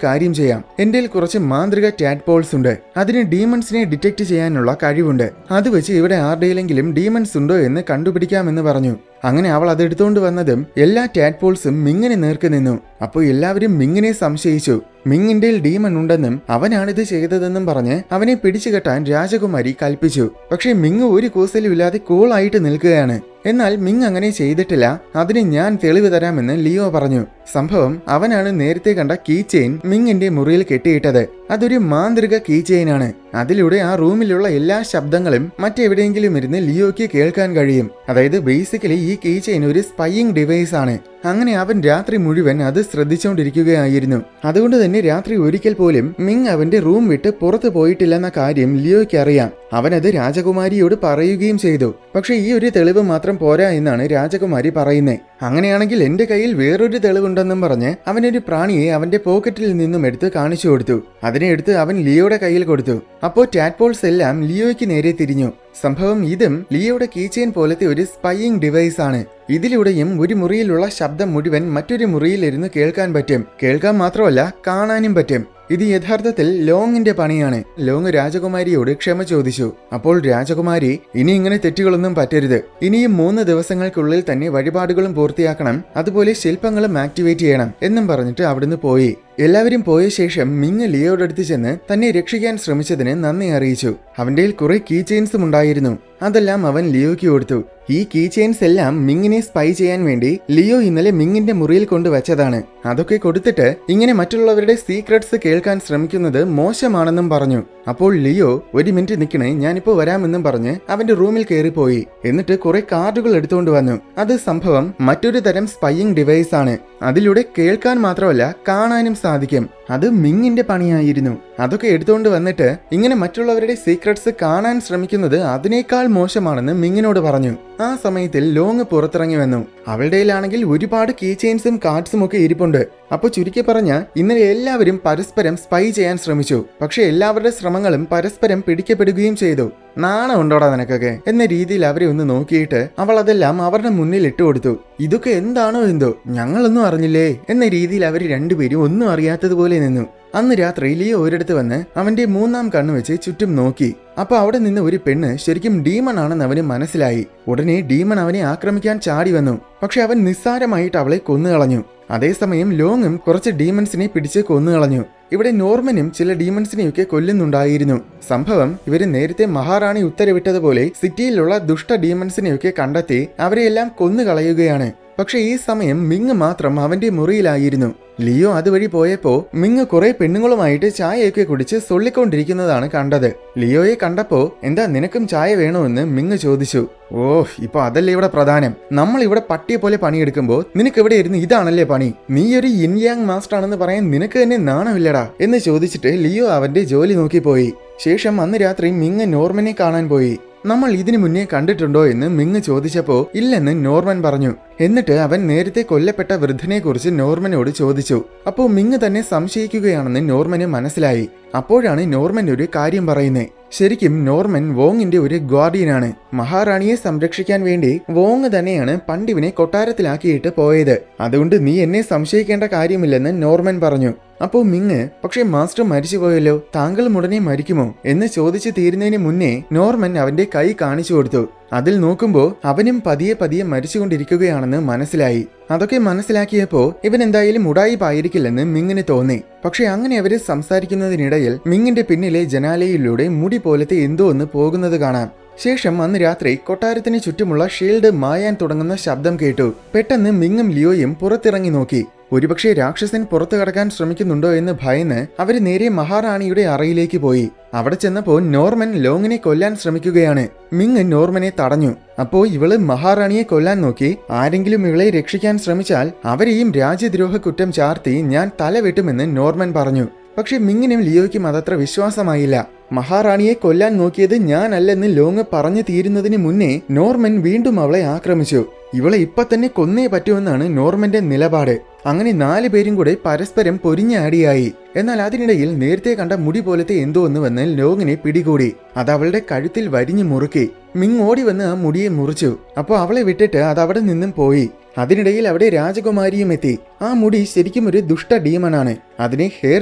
കാര്യം ചെയ്യാം, എന്റെ കുറച്ച് മാന്ത്രിക ടാഡ്പോൾസ് ഉണ്ട്, അതിന് ഡീമൺസിനെ ഡിറ്റക്ട് ചെയ്യാനുള്ള കഴിവുണ്ട്, അത് വെച്ച് ഇവിടെ ആരുടെയിലെങ്കിലും ഡീമൺസ് ഉണ്ടോ എന്ന് കണ്ടുപിടിക്കാമെന്ന് പറഞ്ഞു. അങ്ങനെ അവൾ അതെടുത്തോണ്ട് വന്നതും എല്ലാ ടാഡ്പോൾസും മിങ്ങിനെ നേർക്ക് നിന്നു. അപ്പോൾ എല്ലാവരും മിങ്ങിനെ സംശയിച്ചു. മിങ്ങിന്റെ ഡീമൺ ഉണ്ടെന്നും അവനാണിത് ചെയ്തതെന്നും പറഞ്ഞ് അവനെ പിടിച്ചുകെട്ടാൻ രാജകുമാരി കൽപ്പിച്ചു. പക്ഷെ മിങ് ഒരു കൂസലും ഇല്ലാതെ കൂളായിട്ട് നിൽക്കുകയാണ്. എന്നാൽ മിങ് അങ്ങനെ ചെയ്തിട്ടില്ല, അതിന് ഞാൻ തെളിവ് തരാമെന്ന് ലിയോ പറഞ്ഞു. സംഭവം അവനാണ് നേരത്തെ കണ്ട കീ ചെയിൻ മിങ്ങിന്റെ മുറിയിൽ കെട്ടിയിട്ടത്. അതൊരു മാന്ത്രിക കീ ചെയിനാണ്. അതിലൂടെ ആ റൂമിലുള്ള എല്ലാ ശബ്ദങ്ങളും മറ്റെവിടെയെങ്കിലും ഇരുന്ന് ലിയോയ്ക്ക് കേൾക്കാൻ കഴിയും. അതായത് ബേസിക്കലി ഈ കീ ചെയിൻ ഒരു സ്പൈയിങ് ഡിവൈസ് ആണ്. അങ്ങനെ അവൻ രാത്രി മുഴുവൻ അത് ശ്രദ്ധിച്ചുകൊണ്ടിരിക്കുകയായിരുന്നു. അതുകൊണ്ട് തന്നെ രാത്രി ഒരിക്കൽ പോലും മിങ് അവന്റെ റൂം വിട്ട് പുറത്തു പോയിട്ടില്ലെന്ന കാര്യം ലിയോയ്ക്ക് അറിയാം. അവനത് രാജകുമാരിയോട് പറയുകയും ചെയ്തു. പക്ഷെ ഈ ഒരു തെളിവ് മാത്രം പോരാ എന്നാണ് രാജകുമാരി പറയുന്നത്. അങ്ങനെയാണെങ്കിൽ എന്റെ കയ്യിൽ വേറൊരു തെളിവുണ്ടെന്നും പറഞ്ഞ് അവനൊരു പ്രാണിയെ അവന്റെ പോക്കറ്റിൽ നിന്നും എടുത്ത് കാണിച്ചു കൊടുത്തു. അതിനെ എടുത്ത് അവൻ ലിയോയുടെ കയ്യിൽ കൊടുത്തു. അപ്പോൾ ടാഡ്പോൾസ് എല്ലാം ലിയോയ്ക്ക് നേരെ തിരിഞ്ഞു. സംഭവം ഇതും ലിയോയുടെ കീചെയിൻ പോലത്തെ ഒരു സ്പൈയിങ് ഡിവൈസ് ആണ്. ഇതിലൂടെയും ഒരു മുറിയിലുള്ള ശബ്ദം മുഴുവൻ മറ്റൊരു മുറിയിലിരുന്ന് കേൾക്കാൻ പറ്റും. കേൾക്കാൻ മാത്രമല്ല കാണാനും പറ്റും. ഇത് യഥാർത്ഥത്തിൽ ലോങ്ങിന്റെ പണിയാണ്. ലോങ് രാജകുമാരിയോട് ക്ഷമ ചോദിച്ചു. അപ്പോൾ രാജകുമാരി ഇനി ഇങ്ങനെ തെറ്റുകളൊന്നും പറ്റരുത്, ഇനിയും 3 ദിവസങ്ങൾക്കുള്ളിൽ തന്നെ വഴിപാടുകളും പൂർത്തിയാക്കണം, അതുപോലെ ശില്പങ്ങളും ആക്ടിവേറ്റ് ചെയ്യണം എന്നും പറഞ്ഞിട്ട് അവിടുന്ന് പോയി. എല്ലാവരും പോയ ശേഷം മിങ് ലിയോയുടെ അടുത്ത് ചെന്ന് തന്നെ രക്ഷിക്കാൻ ശ്രമിച്ചതിന് നന്ദി അറിയിച്ചു. അവന്റെ കുറെ കീ ചെയിൻസും ഉണ്ടായിരുന്നു. അതെല്ലാം അവൻ ലിയോയ്ക്ക് കൊടുത്തു. ഈ കീ ചെയിൻസ് എല്ലാം മിങ്ങിനെ സ്പൈ ചെയ്യാൻ വേണ്ടി ലിയോ ഇന്നലെ മിങ്ങിന്റെ മുറിയിൽ കൊണ്ടുവച്ചതാണ്. അതൊക്കെ കൊടുത്തിട്ട് ഇങ്ങനെ മറ്റുള്ളവരുടെ സീക്രട്സ് കേൾക്കാൻ ശ്രമിക്കുന്നത് മോശമാണെന്നും പറഞ്ഞു. അപ്പോൾ ലിയോ ഒരു മിനിറ്റ് നിൽക്കണേ, ഞാനിപ്പോ വരാമെന്നും പറഞ്ഞ് അവന്റെ റൂമിൽ കയറിപ്പോയി. എന്നിട്ട് കുറെ കാർഡുകൾ എടുത്തുകൊണ്ട് വന്നു. അത് സംഭവം മറ്റൊരു തരം സ്പൈയിങ് ഡിവൈസ് ആണ്. അതിലൂടെ കേൾക്കാൻ മാത്രമല്ല കാണാനും സാധിക്കും. അത് മിങ്ങിന്റെ പണിയായിരുന്നു. അതൊക്കെ എടുത്തുകൊണ്ട് വന്നിട്ട് ഇങ്ങനെ മറ്റുള്ളവരുടെ സീക്രട്സ് കാണാൻ ശ്രമിക്കുന്നത് അതിനേക്കാൾ മോശമാണെന്ന് മിങ്ങിനോട് പറഞ്ഞു. ആ സമയത്തിൽ ലോങ് പുറത്തിറങ്ങി വന്നു. അവളുടെയിലാണെങ്കിൽ ഒരുപാട് കീ ചെയിൻസും കാർഡ്സും ഒക്കെ ഇരിപ്പുണ്ട്. അപ്പൊ ചുരുക്കി പറഞ്ഞ ഇന്നലെ എല്ലാവരും പരസ്പരം സ്പൈ ചെയ്യാൻ ശ്രമിച്ചു. പക്ഷെ എല്ലാവരുടെ ശ്രമങ്ങളും പരസ്പരം പിടിക്കപ്പെടുകയും ചെയ്തു. നാണം ഉണ്ടോടാ നിനക്കൊക്കെ എന്ന രീതിയിൽ അവരെ ഒന്ന് നോക്കിയിട്ട് അവൾ അതെല്ലാം അവരുടെ മുന്നിൽ ഇട്ടുകൊടുത്തു. ഇതൊക്കെ എന്താണോ എന്തോ, ഞങ്ങളൊന്നും അറിഞ്ഞില്ലേ എന്ന രീതിയിൽ അവർ രണ്ടുപേരും ഒന്നും അറിയാത്തതുപോലെ നിന്നു. അന്ന് രാത്രി ലിയോ ഒരിടത്ത് വന്ന് അവന്റെ മൂന്നാം കണ്ണു വെച്ച് ചുറ്റും നോക്കി. അപ്പൊ അവിടെ നിന്ന് ഒരു പെണ്ണ് ശരിക്കും ഡീമൺ ആണെന്ന് അവന് മനസ്സിലായി. ഉടനെ ഡീമൺ അവനെ ആക്രമിക്കാൻ ചാടി വന്നു. പക്ഷെ അവൻ നിസ്സാരമായിട്ട് അവളെ കൊന്നുകളഞ്ഞു. അതേസമയം ലോങ്ങും കുറച്ച് ഡീമൺസിനെ പിടിച്ച് കൊന്നുകളഞ്ഞു. ഇവിടെ നോർമനും ചില ഡീമൺസിനെയൊക്കെ കൊല്ലുന്നുണ്ടായിരുന്നു. സംഭവം ഇവര് നേരത്തെ മഹാറാണി ഉത്തരവിട്ടതുപോലെ സിറ്റിയിലുള്ള ദുഷ്ട ഡീമൺസിനെയൊക്കെ കണ്ടെത്തി അവരെയെല്ലാം കൊന്നുകളയുകയാണ്. പക്ഷെ ഈ സമയം മിങ് മാത്രം അവന്റെ മുറിയിലായിരുന്നു. ലിയോ അതുവഴി പോയപ്പോ മിങ് കുറെ പെണ്ണുങ്ങളുമായിട്ട് ചായയൊക്കെ കുടിച്ച് സൊള്ളിക്കൊണ്ടിരിക്കുന്നതാണ് കണ്ടത്. ലിയോയെ കണ്ടപ്പോ എന്താ നിനക്കും ചായ വേണോന്ന് മിങ് ചോദിച്ചു. ഓ, ഇപ്പൊ അതല്ലേ ഇവിടെ പ്രധാനം. നമ്മൾ ഇവിടെ പട്ടിയെ പോലെ പണിയെടുക്കുമ്പോ നിനക്ക് ഇവിടെ ഇരുന്ന് ഇതാണല്ലേ പണി. നീ ഒരു ഇൻയാങ് മാസ്റ്റർ ആണെന്ന് പറയാൻ നിനക്ക് തന്നെ നാണമില്ലടാ എന്ന് ചോദിച്ചിട്ട് ലിയോ അവന്റെ ജോലി നോക്കിപ്പോയി. ശേഷം അന്ന് രാത്രി മിങ് നോർമനെ കാണാൻ പോയി. നമ്മൾ ഇതിനു മുന്നേ കണ്ടിട്ടുണ്ടോ എന്ന് മിങ് ചോദിച്ചപ്പോ ഇല്ലെന്ന് നോർമൻ പറഞ്ഞു. എന്നിട്ട് അവൻ നേരത്തെ കൊല്ലപ്പെട്ട വൃദ്ധനെ കുറിച്ച് നോർമനോട് ചോദിച്ചു. അപ്പോ മിങ് തന്നെ സംശയിക്കുകയാണെന്ന് നോർമന് മനസ്സിലായി. അപ്പോഴാണ് നോർമൻ ഒരു കാര്യം പറയുന്നത്. ശരിക്കും നോർമൻ വോങ്ങിന്റെ ഒരു ഗാർഡിയനാണ്. മഹാറാണിയെ സംരക്ഷിക്കാൻ വേണ്ടി വോങ് തന്നെയാണ് പണ്ടിവനെ കൊട്ടാരത്തിലാക്കിയിട്ട് പോയത്. അതുകൊണ്ട് നീ എന്നെ സംശയിക്കേണ്ട കാര്യമില്ലെന്ന് നോർമൻ പറഞ്ഞു. അപ്പോ മിങ്, പക്ഷെ മാസ്റ്റർ മരിച്ചുപോയല്ലോ, താങ്കൾ ഉടനെ മരിക്കുമോ എന്ന് ചോദിച്ചു തീരുന്നതിന് മുന്നേ നോർമൻ അവന്റെ കൈ കാണിച്ചു കൊടുത്തു. അതിൽ നോക്കുമ്പോ അവനും പതിയെ പതിയെ മരിച്ചുകൊണ്ടിരിക്കുകയാണെന്ന് മനസ്സിലായി. അതൊക്കെ മനസ്സിലാക്കിയപ്പോ ഇവൻ എന്തായാലും ഉടായിപ്പായിരിക്കില്ലെന്ന് മിങ്ങിന് തോന്നി. പക്ഷെ അങ്ങനെ അവര് സംസാരിക്കുന്നതിനിടയിൽ മിങ്ങിന്റെ പിന്നിലെ ജനാലയിലൂടെ മുടി പോലത്തെ എന്തോ ഒന്ന് പോകുന്നത് കാണാം. ശേഷം അന്ന് രാത്രി കൊട്ടാരത്തിന് ചുറ്റുമുള്ള ഷീൽഡ് മായാൻ തുടങ്ങുന്ന ശബ്ദം കേട്ടു. പെട്ടെന്ന് മിങ്ങും ലിയോയും പുറത്തിറങ്ങി നോക്കി. ഒരുപക്ഷെ രാക്ഷസൻ പുറത്തു കടക്കാൻ ശ്രമിക്കുന്നുണ്ടോ എന്ന് ഭയന്ന് അവര് നേരെ മഹാറാണിയുടെ അറയിലേക്ക് പോയി. അവിടെ ചെന്നപ്പോ നോർമൻ ലോങ്ങിനെ കൊല്ലാൻ ശ്രമിക്കുകയാണ്. മിങ് നോർമനെ തടഞ്ഞു. അപ്പോ ഇവള് മഹാറാണിയെ കൊല്ലാൻ നോക്കി. ആരെങ്കിലും ഇവളെ രക്ഷിക്കാൻ ശ്രമിച്ചാൽ അവരെയും രാജ്യദ്രോഹ കുറ്റം ചാർത്തി ഞാൻ തലവെട്ടുമെന്ന് നോർമൻ പറഞ്ഞു. പക്ഷെ മിങ്ങിനും ലിയോയ്ക്കും അതത്ര വിശ്വാസമായില്ല. മഹാറാണിയെ കൊല്ലാൻ നോക്കിയത് ഞാനല്ലെന്ന് ലോങ് പറഞ്ഞു തീരുന്നതിന് മുന്നേ നോർമൻ വീണ്ടും അവളെ ആക്രമിച്ചു. ഇവളെ ഇപ്പൊ തന്നെ കൊന്നേ പറ്റുമെന്നാണ് നോർമന്റെ നിലപാട്. അങ്ങനെ 4 പേരും കൂടെ പരസ്പരം പൊരിഞ്ഞാടിയായി. എന്നാൽ അതിനിടയിൽ നേരത്തെ കണ്ട മുടി പോലത്തെ എന്തോ ഒന്ന് വന്ന് ലോങ്ങിനെ പിടികൂടി. അത് അവളുടെ കഴുത്തിൽ വരിഞ്ഞു മുറുക്കി. മിങ് ഓടി വന്ന് ആ മുടിയെ മുറിച്ചു. അപ്പോൾ അവളെ വിട്ടിട്ട് അത് അവിടെ നിന്നും പോയി. അതിനിടയിൽ അവിടെ രാജകുമാരിയും എത്തി. ആ മുടി ശരിക്കും ഒരു ദുഷ്ട ഡീമനാണ്. അതിനെ ഹെയർ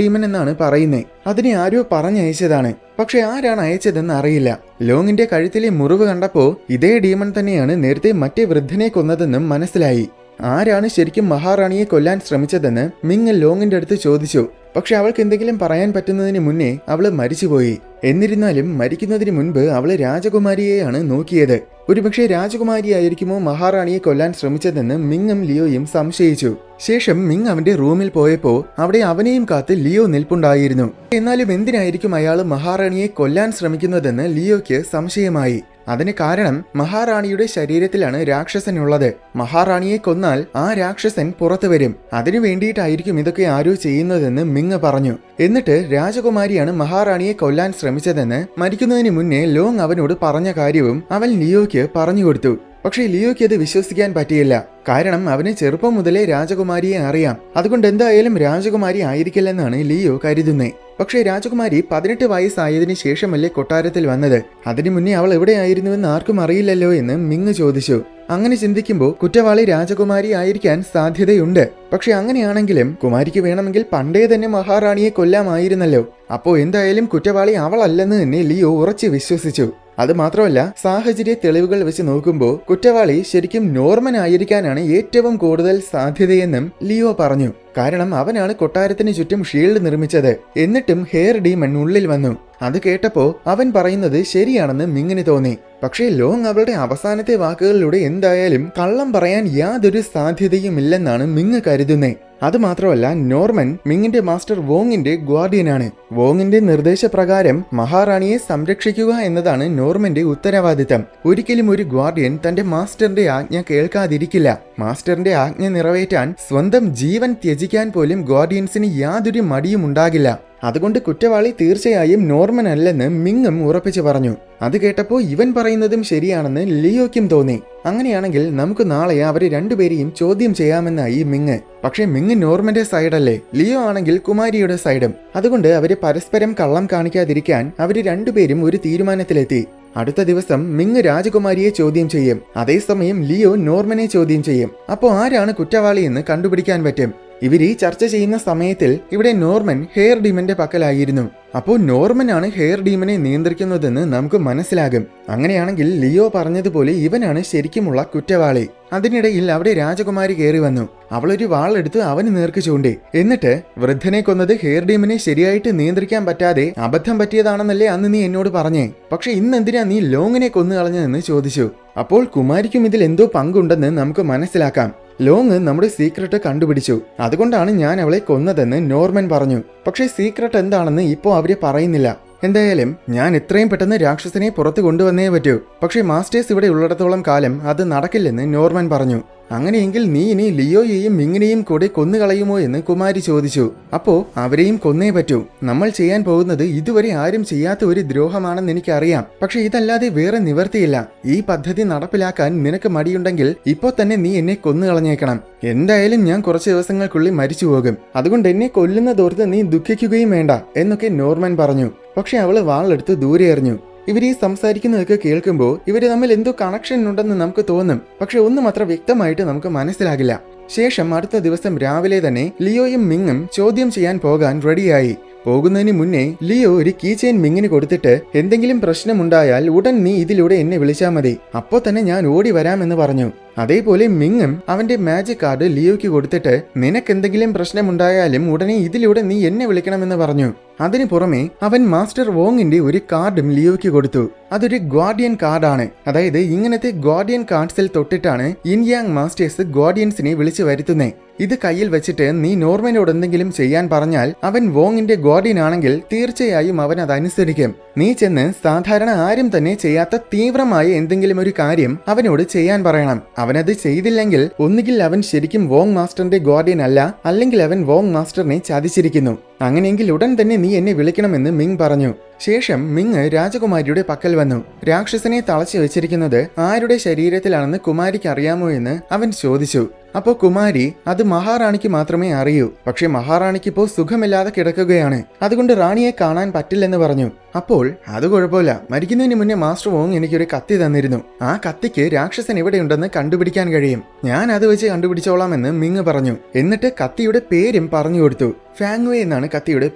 ഡീമൻ എന്നാണ് പറയുന്നത്. അതിനെ ആരോ പറഞ്ഞയച്ചതാണ്. പക്ഷെ ആരാണ് അയച്ചതെന്ന് അറിയില്ല. ലോങ്ങിന്റെ കഴുത്തിലെ മുറിവ് കണ്ടപ്പോ ഇതേ ഡീമൺ തന്നെയാണ് നേരത്തെ മറ്റേ വൃദ്ധനെ കൊന്നതെന്നും മനസ്സിലായി. ആരാണ് ശരിക്കും മഹാറാണിയെ കൊല്ലാൻ ശ്രമിച്ചതെന്ന് മിങ് ലോങ്ങിന്റെ അടുത്ത് ചോദിച്ചു. പക്ഷെ അവൾക്ക് എന്തെങ്കിലും പറയാൻ പറ്റുന്നതിന് മുന്നേ അവള് മരിച്ചുപോയി. എന്നിരുന്നാലും മരിക്കുന്നതിന് മുൻപ് അവള് രാജകുമാരിയെയാണ് നോക്കിയത്. ഒരുപക്ഷെ രാജകുമാരിയായിരിക്കുമോ മഹാറാണിയെ കൊല്ലാൻ ശ്രമിച്ചതെന്ന് മിങ്ങും ലിയോയും സംശയിച്ചു. ശേഷം മിങ് അവന്റെ റൂമിൽ പോയപ്പോ അവിടെ അവനെയും കാത്ത് ലിയോ നിൽപ്പുണ്ടായിരുന്നു. എന്നാലും എന്തിനായിരിക്കും അയാൾ മഹാറാണിയെ കൊല്ലാൻ ശ്രമിക്കുന്നതെന്ന് ലിയോയ്ക്ക് സംശയമായി. അതിന് കാരണം മഹാറാണിയുടെ ശരീരത്തിലാണ് രാക്ഷസനുള്ളത്. മഹാറാണിയെ കൊന്നാൽ ആ രാക്ഷസൻ പുറത്തു വരും. അതിനു വേണ്ടിയിട്ടായിരിക്കും ഇതൊക്കെ ആരോ ചെയ്യുന്നതെന്ന് മിങ് പറഞ്ഞു. എന്നിട്ട് രാജകുമാരിയാണ് മഹാറാണിയെ കൊല്ലാൻ ശ്രമിച്ചതെന്ന് മരിക്കുന്നതിന് മുന്നേ ലോങ് അവനോട് പറഞ്ഞ കാര്യവും അവൻ ലിയോയ്ക്ക് പറഞ്ഞു കൊടുത്തു. പക്ഷേ ലിയോയ്ക്ക് അത് വിശ്വസിക്കാൻ പറ്റിയില്ല. കാരണം അവന് ചെറുപ്പം മുതലേ രാജകുമാരിയെ അറിയാം. അതുകൊണ്ട് എന്തായാലും രാജകുമാരി ആയിരിക്കില്ലെന്നാണ് ലിയോ കരുതുന്നത്. പക്ഷേ രാജകുമാരി 18 വയസ്സായതിനു ശേഷമല്ലേ കൊട്ടാരത്തിൽ വന്നത്. അതിനു മുന്നേ അവൾ എവിടെയായിരുന്നുവെന്ന് ആർക്കും അറിയില്ലല്ലോ എന്ന് മിങ് ചോദിച്ചു. അങ്ങനെ ചിന്തിക്കുമ്പോൾ കുറ്റവാളി രാജകുമാരി ആയിരിക്കാൻ സാധ്യതയുണ്ട്. പക്ഷെ അങ്ങനെയാണെങ്കിലും കുമാരിക്ക് വേണമെങ്കിൽ പണ്ടേ തന്നെ മഹാറാണിയെ കൊല്ലാമായിരുന്നല്ലോ. അപ്പോ എന്തായാലും കുറ്റവാളി അവളല്ലെന്ന് തന്നെ ലിയോ ഉറച്ചു വിശ്വസിച്ചു. അത് മാത്രമല്ല സാഹചര്യ തെളിവുകൾ വെച്ച് നോക്കുമ്പോൾ കുറ്റവാളി ശരിക്കും നോർമൻ ആയിരിക്കാനാണ് ഏറ്റവും കൂടുതൽ സാധ്യതയെന്നും ലിയോ പറഞ്ഞു. കാരണം അവനാണ് കൊട്ടാരത്തിന് ചുറ്റും ഷീൽഡ് നിർമ്മിച്ചത്. എന്നിട്ടും ഹെയർ ഡീമൺ ഉള്ളിൽ വന്നു. അത് കേട്ടപ്പോ അവൻ പറയുന്നത് ശരിയാണെന്ന് മിങ്ങിന് തോന്നി. പക്ഷേ ലോങ് അവളുടെ അവസാനത്തെ വാക്കുകളിലൂടെ എന്തായാലും കള്ളം പറയാൻ യാതൊരു സാധ്യതയുമില്ലെന്നാണ് മിങ് കരുതുന്നത്. അതുമാത്രമല്ല നോർമൻ മിങ്ങിന്റെ മാസ്റ്റർ വോങ്ങിന്റെ ഗാർഡിയനാണ്. വോങ്ങിന്റെ നിർദ്ദേശപ്രകാരം മഹാറാണിയെ സംരക്ഷിക്കുക എന്നതാണ് നോർമന്റെ ഉത്തരവാദിത്തം. ഒരിക്കലും ഒരു ഗാർഡിയൻ തന്റെ മാസ്റ്ററിന്റെ ആജ്ഞ കേൾക്കാതിരിക്കില്ല. മാസ്റ്ററിന്റെ ആജ്ഞ നിറവേറ്റാൻ സ്വന്തം ജീവൻ ത്യജിക്കാൻ പോലും ഗാർഡിയൻസിന് യാതൊരു മടിയും ഉണ്ടാകില്ല. അതുകൊണ്ട് കുറ്റവാളി തീർച്ചയായും നോർമൻ അല്ലെന്ന് മിങ്ങും ഉറപ്പിച്ചു പറഞ്ഞു. അത് കേട്ടപ്പോൾ ഇവൻ പറയുന്നതും ശരിയാണെന്ന് ലിയോയ്ക്കും തോന്നി. അങ്ങനെയാണെങ്കിൽ നമുക്ക് നാളെ അവരെ രണ്ടുപേരെയും ചോദ്യം ചെയ്യാമെന്നായി മിങ്. പക്ഷെ മിങ് നോർമന്റെ സൈഡല്ലേ, ലിയോ ആണെങ്കിൽ കുമാരിയുടെ സൈഡും. അതുകൊണ്ട് അവര് പരസ്പരം കള്ളം കാണിക്കാതിരിക്കാൻ അവര് രണ്ടുപേരും ഒരു തീരുമാനത്തിലെത്തി. അടുത്ത ദിവസം മിങ് രാജകുമാരിയെ ചോദ്യം ചെയ്യും. അതേസമയം ലിയോ നോർമനെ ചോദ്യം ചെയ്യും. അപ്പോൾ ആരാണ് കുറ്റവാളി എന്ന് കണ്ടുപിടിക്കാൻ പറ്റും. ഇവർ ഈ ചർച്ച ചെയ്യുന്ന സമയത്തിൽ ഇവിടെ നോർമൻ ഹെയർ ഡീമന്റെ പക്കലായിരുന്നു. അപ്പോൾ നോർമൻ ആണ് ഹെയർ ഡീമനെ നിയന്ത്രിക്കുന്നതെന്ന് നമുക്ക് മനസ്സിലാകും. അങ്ങനെയാണെങ്കിൽ ലിയോ പറഞ്ഞതുപോലെ ഇവനാണ് ശരിക്കുമുള്ള കുറ്റവാളി. അതിനിടയിൽ അവിടെ രാജകുമാരി കയറി വന്നു. അവളൊരു വാളെടുത്ത് അവന് നേർക്ക് ചൂണ്ടി. എന്നിട്ട് വൃദ്ധനെ കൊന്നത് ഹെയർ ഡീമനെ ശരിയായിട്ട് നിയന്ത്രിക്കാൻ പറ്റാതെ അബദ്ധം പറ്റിയതാണെന്നല്ലേ അന്ന് നീ എന്നോട് പറഞ്ഞേ, പക്ഷെ ഇന്നെന്തിനാ നീ ലോങ്ങിനെ കൊന്നു കളഞ്ഞതെന്ന് ചോദിച്ചു. അപ്പോൾ കുമാരിക്കും ഇതിൽ എന്തോ പങ്കുണ്ടെന്ന് നമുക്ക് മനസ്സിലാക്കാം. ലോങ് നമ്മുടെ സീക്രട്ട് കണ്ടുപിടിച്ചു, അതുകൊണ്ടാണ് ഞാൻ അവളെ കൊന്നതെന്ന് നോർമൻ പറഞ്ഞു. പക്ഷേ സീക്രട്ട് എന്താണെന്ന് ഇപ്പോൾ അവര് പറയുന്നില്ല. എന്തായാലും ഞാൻ എത്രയും പെട്ടെന്ന് രാക്ഷസനെ പുറത്തു കൊണ്ടുവന്നേ പറ്റൂ. പക്ഷേ മാസ്റ്റേഴ്സ് ഇവിടെ ഉള്ളിടത്തോളം കാലം അത് നടക്കില്ലെന്ന് നോർമൻ പറഞ്ഞു. അങ്ങനെയെങ്കിൽ നീ ഇനി ലിയോയെയും മിങ്ങിനെയും കൂടെ കൊന്നുകളയുമോ എന്ന് കുമാരി ചോദിച്ചു. അപ്പോ അവരെയും കൊന്നേ പറ്റൂ. നമ്മൾ ചെയ്യാൻ പോകുന്നത് ഇതുവരെ ആരും ചെയ്യാത്ത ഒരു ദ്രോഹമാണെന്ന് എനിക്കറിയാം. പക്ഷെ ഇതല്ലാതെ വേറെ നിവർത്തിയില്ല. ഈ പദ്ധതി നടപ്പിലാക്കാൻ നിനക്ക് മടിയുണ്ടെങ്കിൽ ഇപ്പോൾ തന്നെ നീ എന്നെ കൊന്നുകളഞ്ഞേക്കണം. എന്തായാലും ഞാൻ കുറച്ച് ദിവസങ്ങൾക്കുള്ളിൽ മരിച്ചു പോകും. അതുകൊണ്ട് എന്നെ കൊല്ലുന്നതോർത്ത് നീ ദുഃഖിക്കുകയും വേണ്ട എന്നൊക്കെ നോർമൻ പറഞ്ഞു. പക്ഷെ അവള് വാളെടുത്ത് ദൂരെ എറിഞ്ഞു. ഇവരീ സംസാരിക്കുന്നതൊക്കെ കേൾക്കുമ്പോൾ ഇവര് തമ്മിൽ എന്തോ കണക്ഷൻ ഉണ്ടെന്ന് നമുക്ക് തോന്നും. പക്ഷെ ഒന്നും അത്ര വ്യക്തമായിട്ട് നമുക്ക് മനസ്സിലാകില്ല. ശേഷം അടുത്ത ദിവസം രാവിലെ തന്നെ ലിയോയും മിങ്ങും ചോദ്യം ചെയ്യാൻ പോകാൻ റെഡിയായി. പോകുന്നതിന് മുന്നേ ലിയോ ഒരു കീ ചെയിൻ മിങ്ങിന് കൊടുത്തിട്ട് എന്തെങ്കിലും പ്രശ്നമുണ്ടായാൽ ഉടൻ നീ ഇതിലൂടെ എന്നെ വിളിച്ചാൽ മതി, അപ്പോൾ തന്നെ ഞാൻ ഓടി വരാമെന്ന് പറഞ്ഞു. അതേപോലെ മിങ്ങും അവന്റെ മാജിക് കാർഡ് ലിയോയ്ക്ക് കൊടുത്തിട്ട് നിനക്കെന്തെങ്കിലും പ്രശ്നമുണ്ടായാലും ഉടനെ ഇതിലൂടെ നീ എന്നെ വിളിക്കണമെന്ന് പറഞ്ഞു. അതിനു പുറമെ അവൻ മാസ്റ്റർ വോങ്ങിന്റെ ഒരു കാർഡും ലിയോയ്ക്ക് കൊടുത്തു. അതൊരു ഗാർഡിയൻ കാർഡാണ്. അതായത് ഇങ്ങനത്തെ ഗാർഡിയൻ കാർഡ്സിൽ തൊട്ടിട്ടാണ് ഇൻയാങ് മാസ്റ്റേഴ്സ് ഗാർഡിയൻസിനെ വിളിച്ചു വരുത്തുന്നേ. ഇത് കയ്യിൽ വെച്ചിട്ട് നീ നോർമനോട് എന്തെങ്കിലും ചെയ്യാൻ പറഞ്ഞാൽ അവൻ വോങ്ങിന്റെ ഗാർഡിയൻ ആണെങ്കിൽ തീർച്ചയായും അവൻ അതനുസരിക്കും. നീ ചെന്ന് സാധാരണ ആരും തന്നെ ചെയ്യാത്ത തീവ്രമായ എന്തെങ്കിലും ഒരു കാര്യം അവനോട് ചെയ്യാൻ പറയണം. അവനത് ചെയ്തില്ലെങ്കിൽ ഒന്നുകിൽ അവൻ ശരിക്കും വോങ് മാസ്റ്ററിന്റെ ഗാർഡിയൻ അല്ല, അല്ലെങ്കിൽ അവൻ വോങ് മാസ്റ്ററിനെ ചതിച്ചിരിക്കുന്നു. അങ്ങനെയെങ്കിൽ ഉടൻ തന്നെ നീ എന്നെ വിളിക്കണമെന്ന് മിങ് പറഞ്ഞു. ശേഷം മിങ് രാജകുമാരിയുടെ പക്കൽ വന്നു. രാക്ഷസനെ തളച്ചു വെച്ചിരിക്കുന്നത് ആരുടെ ശരീരത്തിലാണെന്ന് കുമാരിക്ക് അറിയാമോ എന്ന് അവൻ ചോദിച്ചു. അപ്പോൾ കുമാരി അത് മഹാറാണിക്ക് മാത്രമേ അറിയൂ. പക്ഷെ മഹാറാണിക്ക് ഇപ്പോൾ സുഖമില്ലാതെ കിടക്കുകയാണ്, അതുകൊണ്ട് റാണിയെ കാണാൻ പറ്റില്ലെന്ന് പറഞ്ഞു. അപ്പോൾ അത് കുഴപ്പമില്ല, മരിക്കുന്നതിന് മുന്നേ മാസ്റ്റർ വോങ് എനിക്കൊരു കത്തി തന്നിരുന്നു. ആ കത്തിക്ക് രാക്ഷസൻ എവിടെയുണ്ടെന്ന് കണ്ടുപിടിക്കാൻ കഴിയും. ഞാൻ അത് വെച്ച് കണ്ടുപിടിച്ചോളാമെന്ന് മിങ് പറഞ്ഞു. എന്നിട്ട് കത്തിയുടെ പേരും പറഞ്ഞു കൊടുത്തു. ഫാങ്വേ എന്നാണ് കത്തിയുടെ